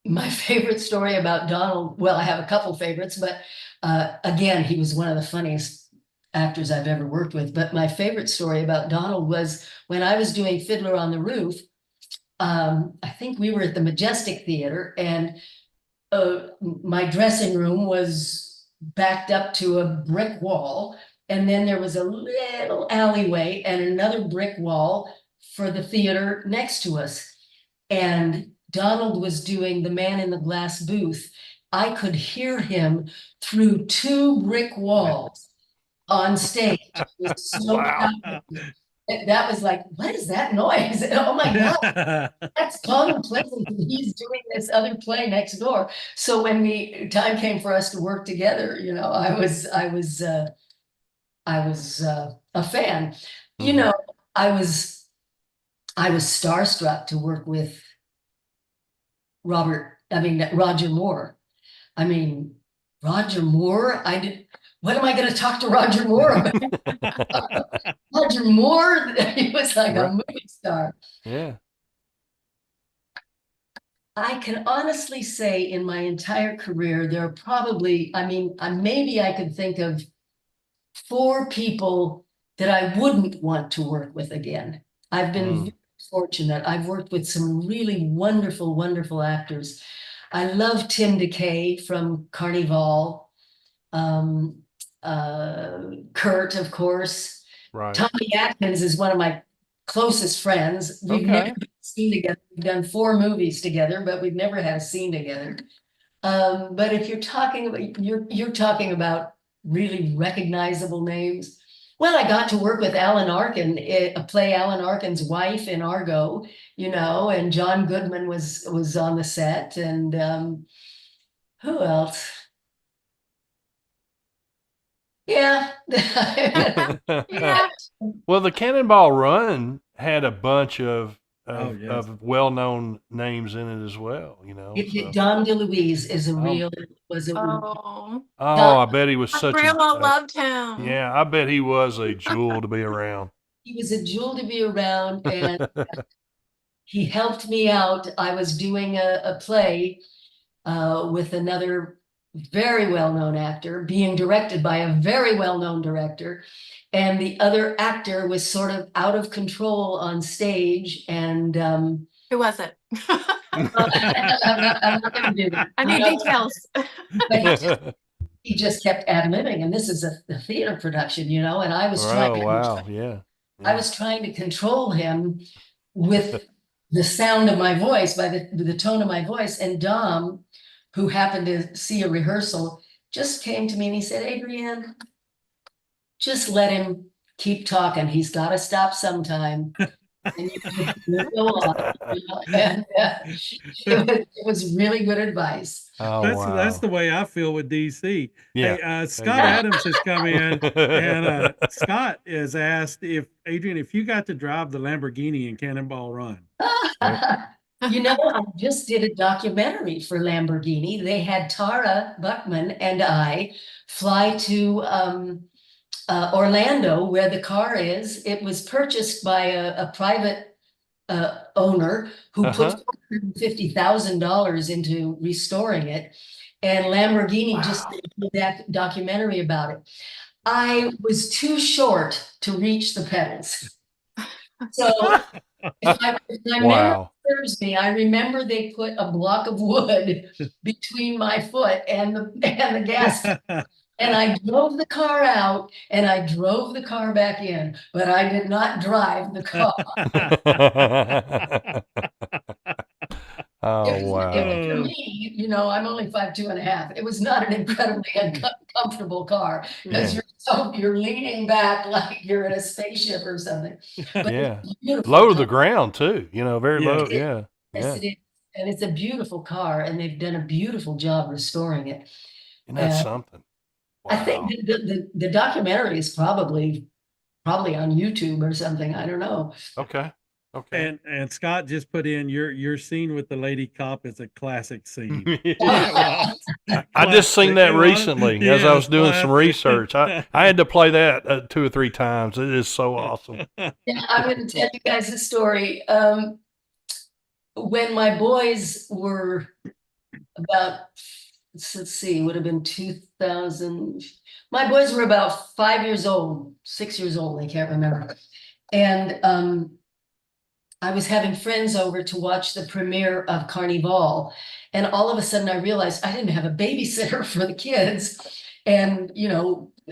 My favorite story about Donald, well, I have a couple favorites, but again, he was one of the funniest actors I've ever worked with. But my favorite story about Donald was when I was doing Fiddler on the Roof. I think we were at the Majestic Theater, and my dressing room was backed up to a brick wall. And then there was a little alleyway and another brick wall for the theater next to us. And Donald was doing The Man in the Glass Booth. I could hear him through two brick walls on stage. It was so loud. That was like, what is that noise? Oh my God, that's Donald Pleasant. He's doing this other play next door. So when the time came for us to work together, you know, I was a fan. You know, I was starstruck to work with Roger Moore. Roger Moore, what am I going to talk to Roger Moore about? Roger Moore, he was like a movie star. Yeah. I can honestly say in my entire career, there are probably, maybe I could think of 4 people that I wouldn't want to work with again. I've been very fortunate. I've worked with some really wonderful, wonderful actors. I love Tim DeKay from Carnival. Kurt, of course. Right. Tommy Atkins is one of my closest friends. We've never been seen together. We've done 4 movies together, but we've never had a scene together. But if you're talking about, you're talking about really recognizable names. Well, I got to work with Alan Arkin, play Alan Arkin's wife in Argo, you know, and John Goodman was on the set, and who else? Yeah. Yeah. Well, the Cannonball Run had a bunch of well-known names in it as well, you know. Dom DeLuise is Oh, I bet he was my such grandma loved him. Yeah, I bet he was a jewel to be around. He was a jewel to be around, and he helped me out. I was doing a play with another very well-known actor, being directed by a very well-known director, and the other actor was sort of out of control on stage. And Who was it? I'm not going to do that. I need details. But he just kept ad-libbing, and this is a theater production, you know, and I was I was trying to control him with the sound of my voice, by the tone of my voice. And Dom, who happened to see a rehearsal, just came to me and he said, Adrienne, just let him keep talking. He's got to stop sometime. And you go on. And, it was really good advice. That's the way I feel with DC. Yeah. Hey, Scott Adams has come in, and Scott has asked if Adrienne, if you got to drive the Lamborghini in Cannonball Run. You know, I just did a documentary for Lamborghini. They had Tara Buckman and I fly to Orlando, where the car is. It was purchased by a private owner who put $450,000 into restoring it. And Lamborghini just did that documentary about it. I was too short to reach the pedals. So if my memory Wow. serves me, I remember they put a block of wood between my foot and the gas. And I drove the car out and I drove the car back in, but I did not drive the car. Oh, wow. For me, I'm only 5'2.5". It was not an incredibly uncomfortable car because you're leaning back like you're in a spaceship or something. But Yeah. it's a beautiful Low to the car. ground, too. Very Yeah. low. Yeah. Yes, Yeah. it is. And it's a beautiful car, and they've done a beautiful job restoring it. Isn't that And something? I think Wow. the documentary is probably on YouTube or something. I don't know. Okay. Okay. And Scott just put in your scene with the lady cop is a classic scene. I just seen that recently as I was doing some research. I had to play that 2 or 3 times. It is so awesome. Yeah, I'm going to tell you guys a story. When my boys were about, let's see, would have been 2000. My boys were about 5 years old, 6 years old. I can't remember. And I was having friends over to watch the premiere of Carnival. And all of a sudden I realized I didn't have a babysitter for the kids. And,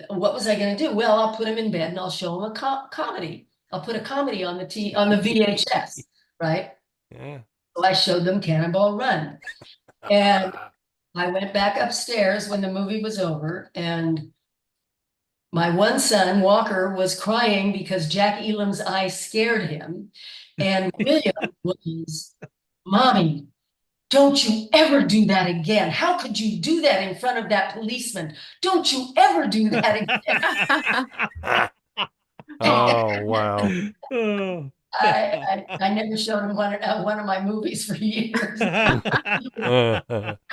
what was I going to do? Well, I'll put them in bed and I'll show them a comedy. I'll put a comedy on the VHS, right? Yeah. So I showed them Cannonball Run. And I went back upstairs when the movie was over, and my one son, Walker, was crying because Jack Elam's eye scared him. And William was, Mommy, don't you ever do that again. How could you do that in front of that policeman? Don't you ever do that again. Oh, wow. I never showed him one of my movies for years.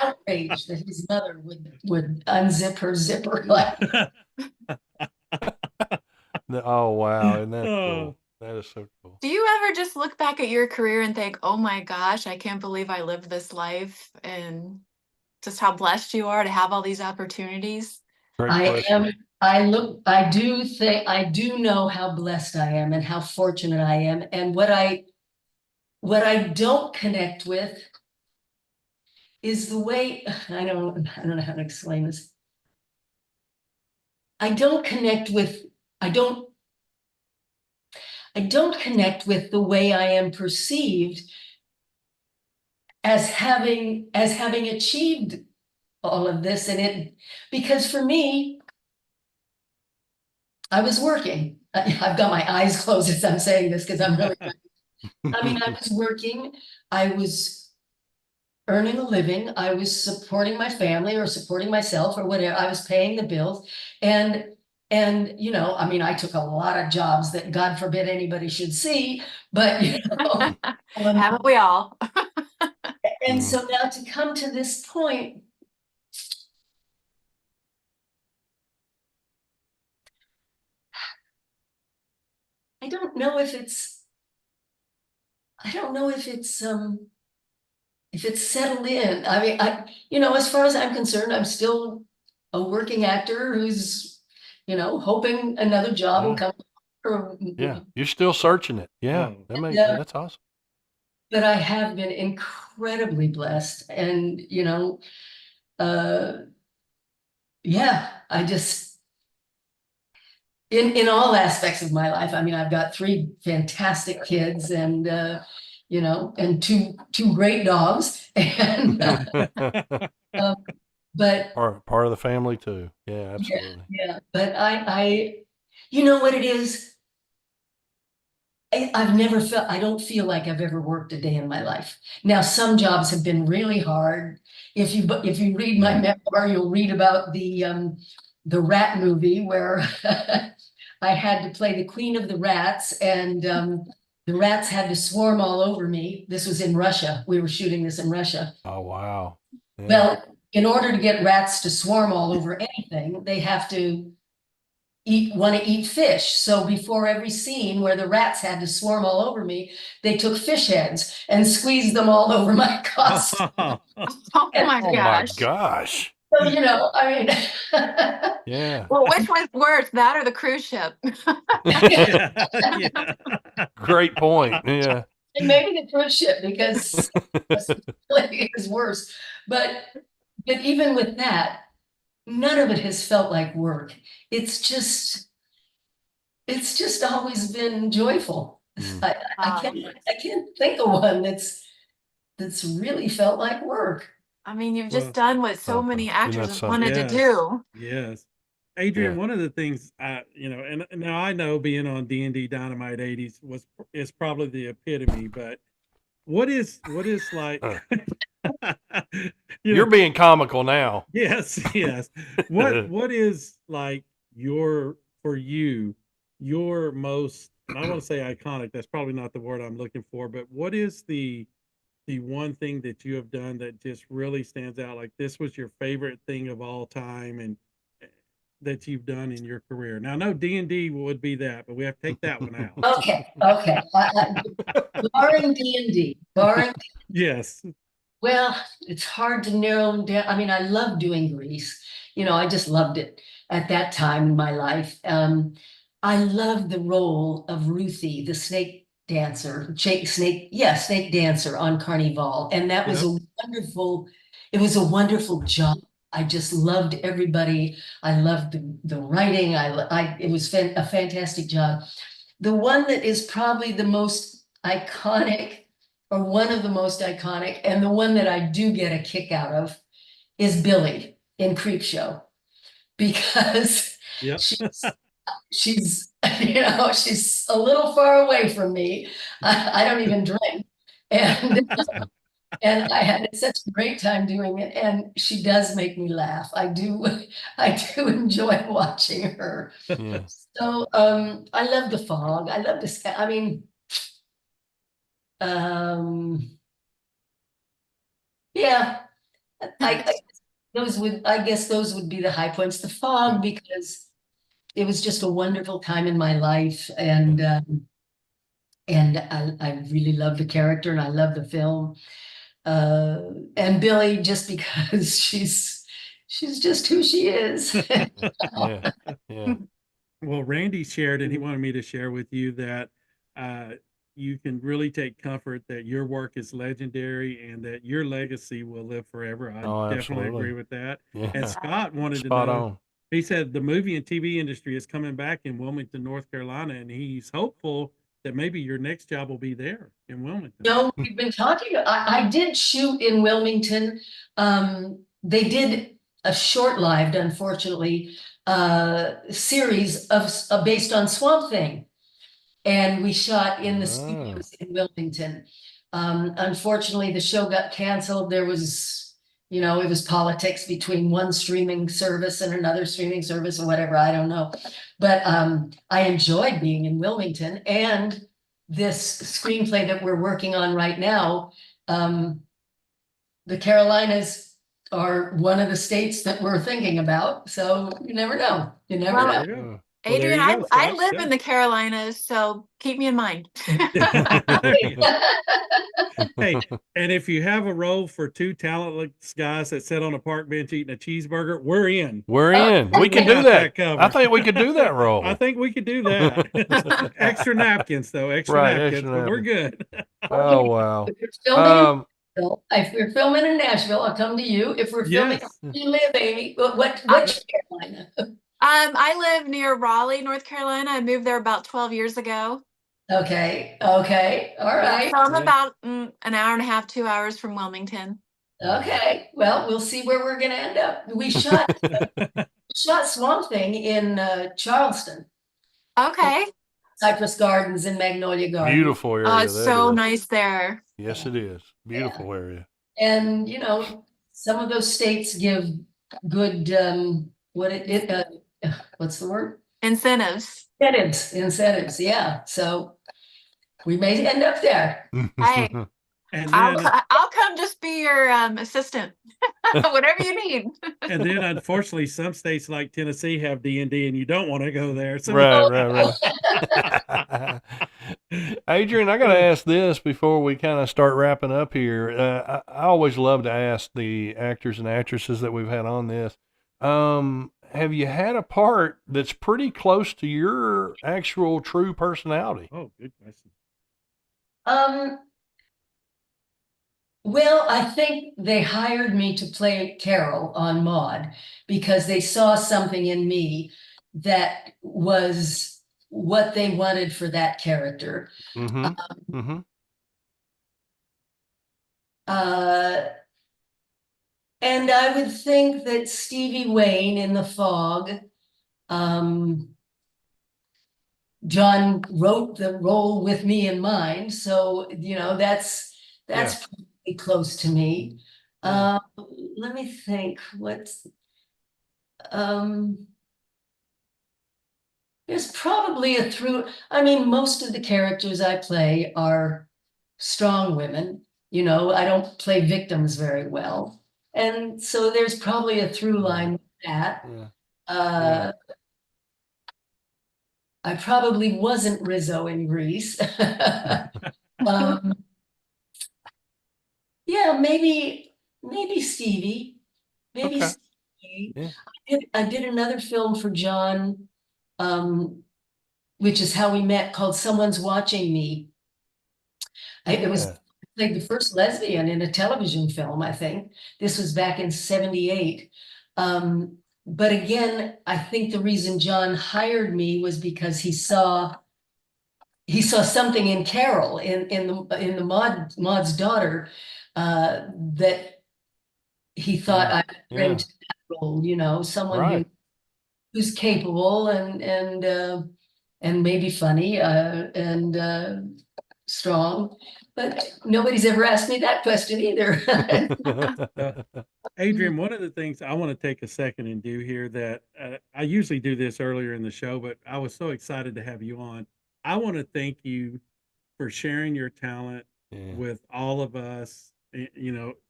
Outraged that his mother would unzip her zipper like. Oh, wow. Isn't that cool? That is so cool. Do you ever just look back at your career and think, oh my gosh, I can't believe I lived this life, and just how blessed you are to have all these opportunities? Great question. I do know how blessed I am and how fortunate I am. And what I don't connect with is the way, I don't know how to explain this. I don't connect with the way I am perceived as having achieved all of this. Because for me, I was working. I've got my eyes closed as I'm saying this because I'm really, I was working. I was earning a living. I was supporting my family or supporting myself or whatever. I was paying the bills. And I took a lot of jobs that God forbid anybody should see, but haven't we all? And so now to come to this point, I don't know if it's settled in. As far as I'm concerned, I'm still a working actor who's, hoping another job will come. Yeah, you're still searching it. Yeah, that's awesome. But I have been incredibly blessed, and I just in all aspects of my life. I've got 3 fantastic kids, and and two great dogs, and but part of the family too. Yeah, absolutely. Yeah. But I what it is. I don't feel like I've ever worked a day in my life. Now, some jobs have been really hard. If you read my memoir, you'll read about the rat movie where I had to play the queen of the rats, and the rats had to swarm all over me. This was in Russia. We were shooting this in Russia. Oh, wow. Yeah. Well, in order to get rats to swarm all over anything, they have to want to eat fish. So before every scene where the rats had to swarm all over me, they took fish heads and squeezed them all over my costume. Oh my gosh. Gosh. So, I mean, Yeah. Well, which was worse, that or the cruise ship? Yeah. Great point. Yeah. and maybe the cruise ship because it is worse. But even with that, none of it has felt like work. It's just always been joyful. I can't think of one that's really felt like work. I mean, you've Well, just done what so many actors have something? wanted to Yes. do. Yes. Adrienne, Yeah. one of the things and now I know being on D&D Dynamite 80s is probably the epitome, but what is like You're being comical now. yes, yes. What is like your most, and I want to say iconic, that's probably not the word I'm looking for, but what is the one thing that you have done that just really stands out, like this was your favorite thing of all time and that you've done in your career? Now, no, D&D would be that, but we have to take that one out. Okay. Barring D&D, Yes. well, it's hard to narrow them down. I mean, I love doing Grease. I just loved it at that time in my life. I loved the role of Ruthie, the snake dancer, snake dancer on Carnival. And that was it was a wonderful job. I just loved everybody. I loved the writing. It was a fantastic job. The one that is probably the most iconic, or one of the most iconic, and the one that I do get a kick out of, is Billy in Creepshow, because Yep. she's she's a little far away from me. I don't even drink, and I had such a great time doing it, and she does make me laugh. I do enjoy watching her. Yeah. So I love the fog. I love this. I mean, yeah, I guess those would be the high points. The fog, because it was just a wonderful time in my life, and I really love the character and I love the film. And Billy, just because she's just who she is. Yeah. Yeah. Well, Randy shared, and he wanted me to share with you that you can really take comfort that your work is legendary and that your legacy will live forever. I definitely absolutely. agree with that. Yeah. And Scott wanted Spot to know, on. he said the movie and TV industry is coming back in Wilmington, North Carolina, and he's hopeful that maybe your next job will be there in Wilmington. No, we've been talking. I did shoot in Wilmington. They did a short-lived, unfortunately, series of based on Swamp Thing, and we shot in the studios in Wilmington. Unfortunately, the show got canceled. There was, it was politics between one streaming service and another streaming service or whatever. I don't know, but I enjoyed being in Wilmington, and this screenplay that we're working on right now, the Carolinas are one of the states that we're thinking about. So you never know. You never know. Adrienne, I live in the Carolinas, so keep me in mind. Hey, and if you have a role for two talentless guys that sit on a park bench eating a cheeseburger, we're in. We're in. We can do that. I think we could do that role. I think we could do that. Extra napkins, though. Extra napkins, but we're good. Oh, wow. If we're filming in Nashville, I'll come to you. If we're filming, you live, Amy. What Carolina? I live near Raleigh, North Carolina. I moved there about 12 years ago. Okay. All right. So I'm about an hour and a half, 2 hours from Wilmington. Okay. Well, we'll see where we're going to end up. We shot Swamp Thing in Charleston. Okay. Cypress Gardens and Magnolia Gardens. Beautiful area. It's so nice there. Yes, it is. Beautiful area. And, some of those states give good, what's the word? Incentives. Incentives. Yeah. So we may end up there. Hey, and then, I'll come just be your assistant, whatever you need. And then, unfortunately, some states like Tennessee have D&D, and you don't want to go there. So Right. Adrienne, I got to ask this before we kind of start wrapping up here. I always love to ask the actors and actresses that we've had on this. Have you had a part that's pretty close to your actual true personality? Oh, good question. Well, I think they hired me to play Carol on Maude because they saw something in me that was what they wanted for that character. Mm-hmm. Mm-hmm. And I would think that Stevie Wayne in The Fog, John wrote the role with me in mind, so that's pretty close to me. Yeah. Let me think. Um, there's probably a through. I mean, most of the characters I play are strong women. I don't play victims very well, and so there's probably a through line with that. Yeah. I probably wasn't Rizzo in Grease. Yeah, maybe Stevie. Maybe Okay. Stevie. Yeah. I did another film for John, which is how we met, called Someone's Watching Me. It was like the first lesbian in a television film, I think. This was back in 78. But again, I think the reason John hired me was because he saw something in Carol, in the Maud's daughter, that he thought I could bring to that role, someone who's capable and maybe funny and strong. But nobody's ever asked me that question either. Adrienne, one of the things I want to take a second and do here that I usually do this earlier in the show, but I was so excited to have you on. I want to thank you for sharing your talent with all of us,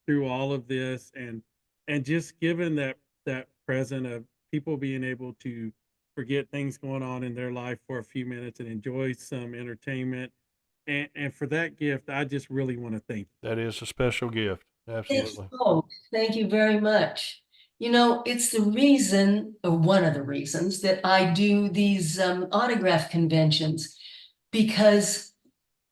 through all of this, and just giving that present of people being able to forget things going on in their life for a few minutes and enjoy some entertainment. And for that gift, I just really want to thank you. That is a special gift. Absolutely. Thank you very much. It's the reason, or one of the reasons, that I do these autograph conventions, because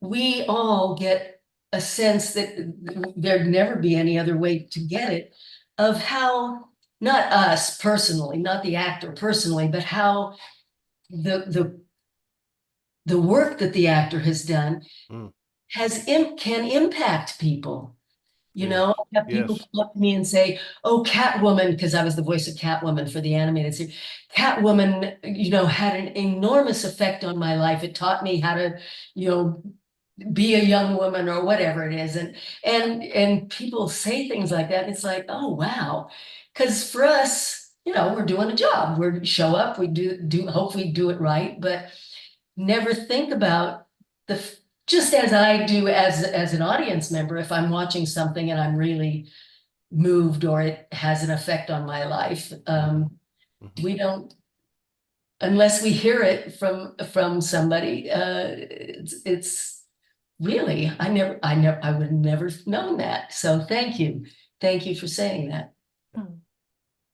we all get a sense that there'd never be any other way to get it, of how, not us personally, not the actor personally, but how the work that the actor has done can impact people. I have people come up to me and say, "Oh, Catwoman," because I was the voice of Catwoman for the animated series. Catwoman, had an enormous effect on my life. It taught me how to, be a young woman or whatever it is. And people say things like that. And it's like, oh, wow. Because for us, we're doing a job. We show up, we do hopefully do it right, but never think about just as I do as an audience member, if I'm watching something and I'm really moved or it has an effect on my life, we don't, unless we hear it from somebody, it's really, I would have never known that. So thank you for saying that.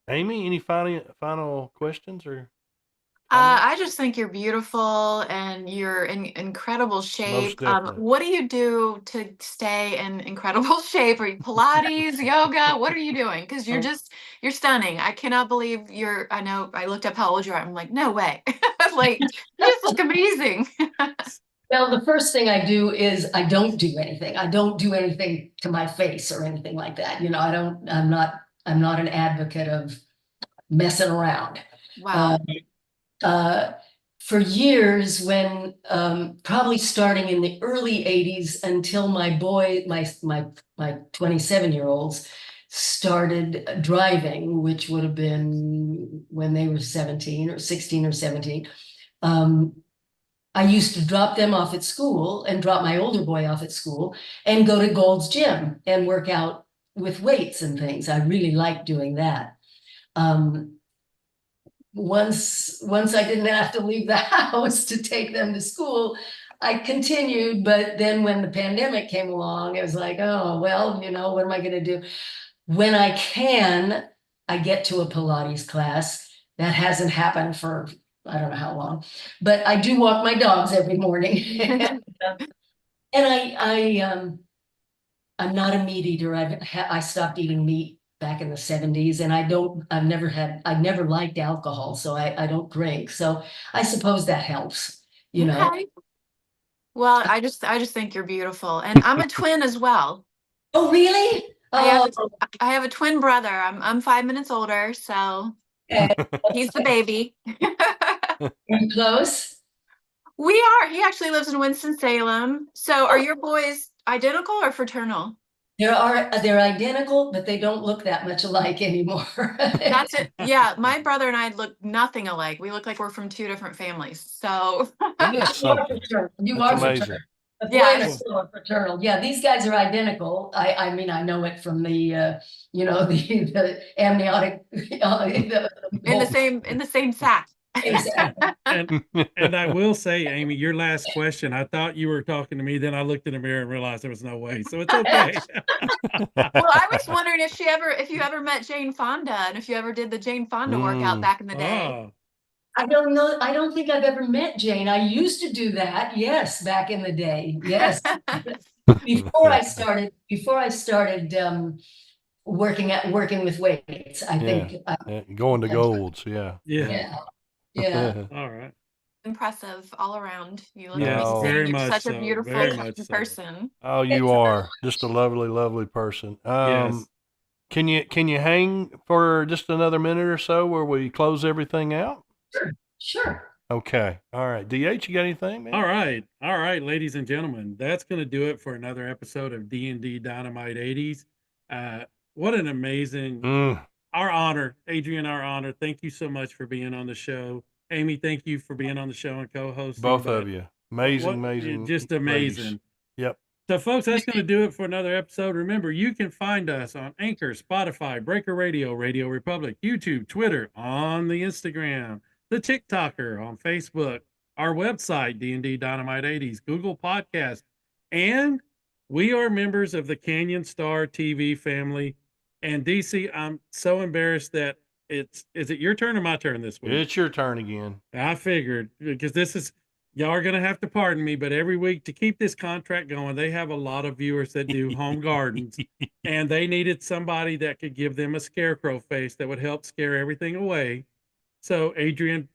Amy, any final questions or? I just think you're beautiful and you're in incredible shape. What do you do to stay in incredible shape? Are you Pilates, yoga? What are you doing? Because you're stunning. I cannot believe I know I looked up how old you are. I'm like, no way. Like, you just look amazing. Well, the first thing I do is I don't do anything. I don't do anything to my face or anything like that. I'm not an advocate of messing around. Wow. For years, when probably starting in the early 80s until my 27-year-olds started driving, which would have been when they were 17 or 16 or 17. I used to drop them off at school and drop my older boy off at school and go to Gold's Gym and work out with weights and things. I really liked doing that. Once I didn't have to leave the house to take them to school, I continued, but then when the pandemic came along, it was like, oh, well, what am I going to do? When I can, I get to a Pilates class. That hasn't happened for I don't know how long, but I do walk my dogs every morning. And I'm not a meat eater. I stopped eating meat back in the 70s, and I never liked alcohol, so I don't drink. So I suppose that helps, Okay. Well, I just think you're beautiful, and I'm a twin as well. Oh, really? I Oh, have a twin brother. I'm 5 minutes older, so okay. he's the baby. You're close. We are. He actually lives in Winston-Salem. So are your boys identical or fraternal? They're identical, but they don't look that much alike anymore. That's it. Yeah, my brother and I look nothing alike. We look like we're from two different families. So That's something. You That's are amazing. fraternal. The boy Yeah. and a girl are fraternal. Yeah, these guys are identical. I mean, I know it from the the amniotic in the same sack. Exactly. And I will say, Amy, your last question, I thought you were talking to me, then I looked in the mirror and realized there was no way. So it's okay. Well, I was wondering if you ever met Jane Fonda and if you ever did the Jane Fonda workout back in the day. Oh, I don't know. I don't think I've ever met Jane. I used to do that. Yes, back in the day. Yes. Before I started working with weights, I think. Going to Golds, yeah. yeah. Yeah. All right. Impressive all around. You look Yes, amazing. very You're much such so, a beautiful very kind much so. person. Oh, you are just a lovely, lovely person. Yes. Can you hang for just another minute or so where we close everything out? Sure. Okay. All right. DH, you got anything, man? All right, ladies and gentlemen, that's going to do it for another episode of D&D Dynamite 80s. What an amazing, our honor, Adrienne, our honor. Thank you so much for being on the show. Amy, thank you for being on the show and co-hosting. Both of you. Amazing. Just amazing. Ladies. Yep. So, folks, that's going to do it for another episode. Remember, you can find us on Anchor, Spotify, Breaker Radio, Radio Republic, YouTube, Twitter, on the Instagram, the TikToker, on Facebook, our website, D&D Dynamite 80s, Google Podcast, and we are members of the Canyon Star TV family. And DC, I'm so embarrassed that is it your turn or my turn this week? It's your turn again. I figured, because y'all are going to have to pardon me, but every week to keep this contract going, they have a lot of viewers that do home gardens, and they needed somebody that could give them a scarecrow face that would help scare everything away. So, Adrienne,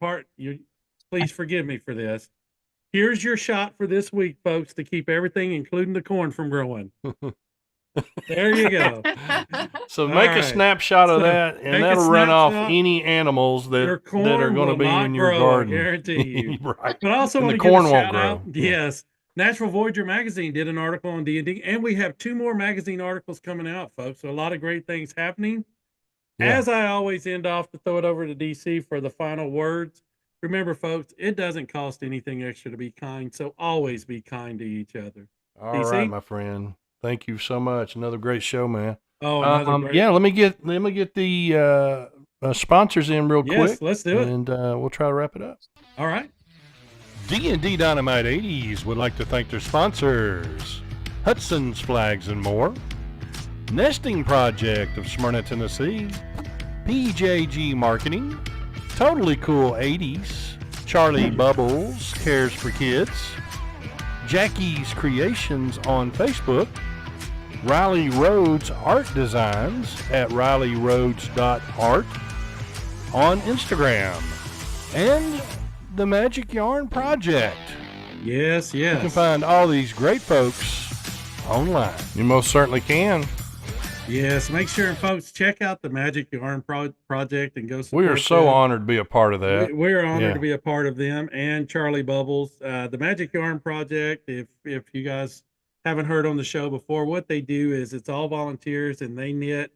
please forgive me for this. Here's your shot for this week, folks, to keep everything, including the corn, from growing. There you go. So make a snapshot of that, and that'll run off any animals that are going to be in your garden. I guarantee you. Right. But I also And want the to give corn a won't shout grow. out. Yes. Natural Voyager magazine did an article on D&D, and we have 2 more magazine articles coming out, folks. So a lot of great things happening. Yeah. As I always end off, to throw it over to DC for the final words. Remember, folks, it doesn't cost anything extra to be kind, so always be kind to each other. All DC? right, my friend. Thank you so much. Another great show, man. Oh, yeah. Let me get the sponsors in real quick. Yes, let's do it, and we'll try to wrap it up. All right. D&D Dynamite 80s would like to thank their sponsors: Hudson's Flags and More, Nesting Project of Smyrna, Tennessee, PJG Marketing, Totally Cool 80s, Charlie Bubbles Cares for Kids, Jackie's Creations on Facebook, Riley Rhodes Art Designs at RileyRhodes.art on Instagram, and the Magic Yarn Project. Yes. You can find all these great folks online. You most certainly can. Yes, make sure, folks, check out the Magic Yarn Project and go support We are so them. honored to be a part of that. We're honored to be a part of them, and Charlie Bubbles. The Magic Yarn Project, if you guys haven't heard on the show before, what they do is it's all volunteers, and they knit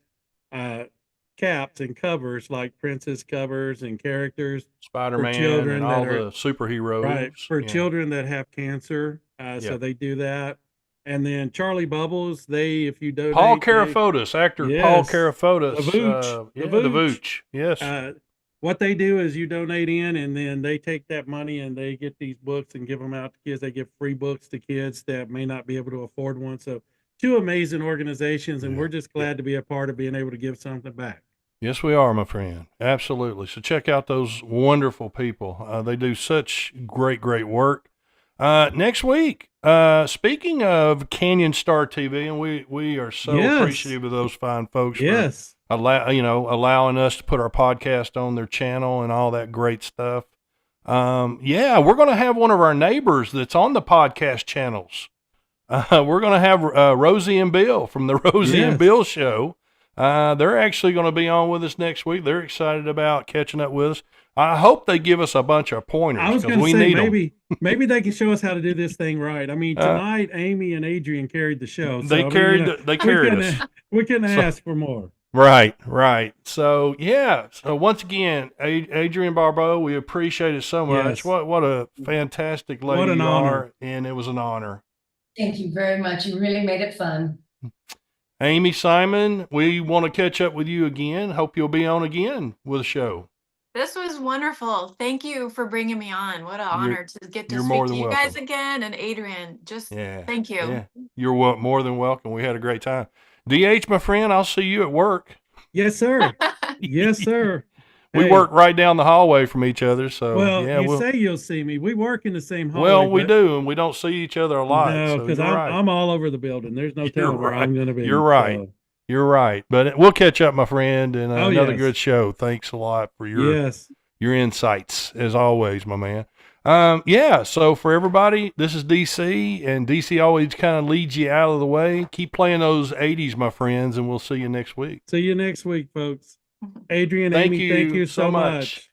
caps and covers, like princess covers and characters, Spider-Man and all the superheroes. Right, for children that have cancer. So they do that. And then Charlie Bubbles, if you donate. Paul Carafotis, actor Paul Carafotis. The Vooch. The Vooch, yes. what they do is you donate in, and then they take that money and they get these books and give them out to kids. They give free books to kids that may not be able to afford one. So two amazing organizations, and we're just glad to be a part of being able to give something back. Yes, we are, my friend. Absolutely. So check out those wonderful people. They do such great, great work. Next week, speaking of Canyon Star TV, and we are so appreciative of those fine folks. Yes. Allowing us to put our podcast on their channel and all that great stuff. We're going to have one of our neighbors that's on the podcast channels. We're going to have Rosie and Bill from the Rosie and Bill Show. They're actually going to be on with us next week. They're excited about catching up with us. I hope they give us a bunch of pointers. I was going to say maybe they can show us how to do this thing right. I mean, tonight Amy and Adrienne carried the show. So, they carried us. We couldn't ask for more. Right. So once again, Adrienne Barbeau, we appreciate it so much. Yes. What a fantastic lady what an you honor. are, and it was an honor. Thank you very much. You really made it fun. Amy, Simon, we want to catch up with you again. Hope you'll be on again with the show. This was wonderful. Thank you for bringing me on. What an honor to get to more speak to than you guys welcome. again. And Adrienne, thank you. Yeah. You're more than welcome. We had a great time. DH, my friend, I'll see you at work. Yes, sir. Yes, sir. We work right down the hallway from each other. So you say you'll see me. We work in the same hallway. Well, we do, and we don't see each other a lot. No, because I'm all over the building. There's no telling where I'm going to be. You're right. So. You're right. But we'll catch up, my friend, and another yes. good show. Thanks a lot for your insights, as always, my man. So for everybody, this is DC, and DC always kind of leads you out of the way. Keep playing those 80s, my friends, and we'll see you next week. See you next week, folks. Adrienne, thank Amy, thank you so much.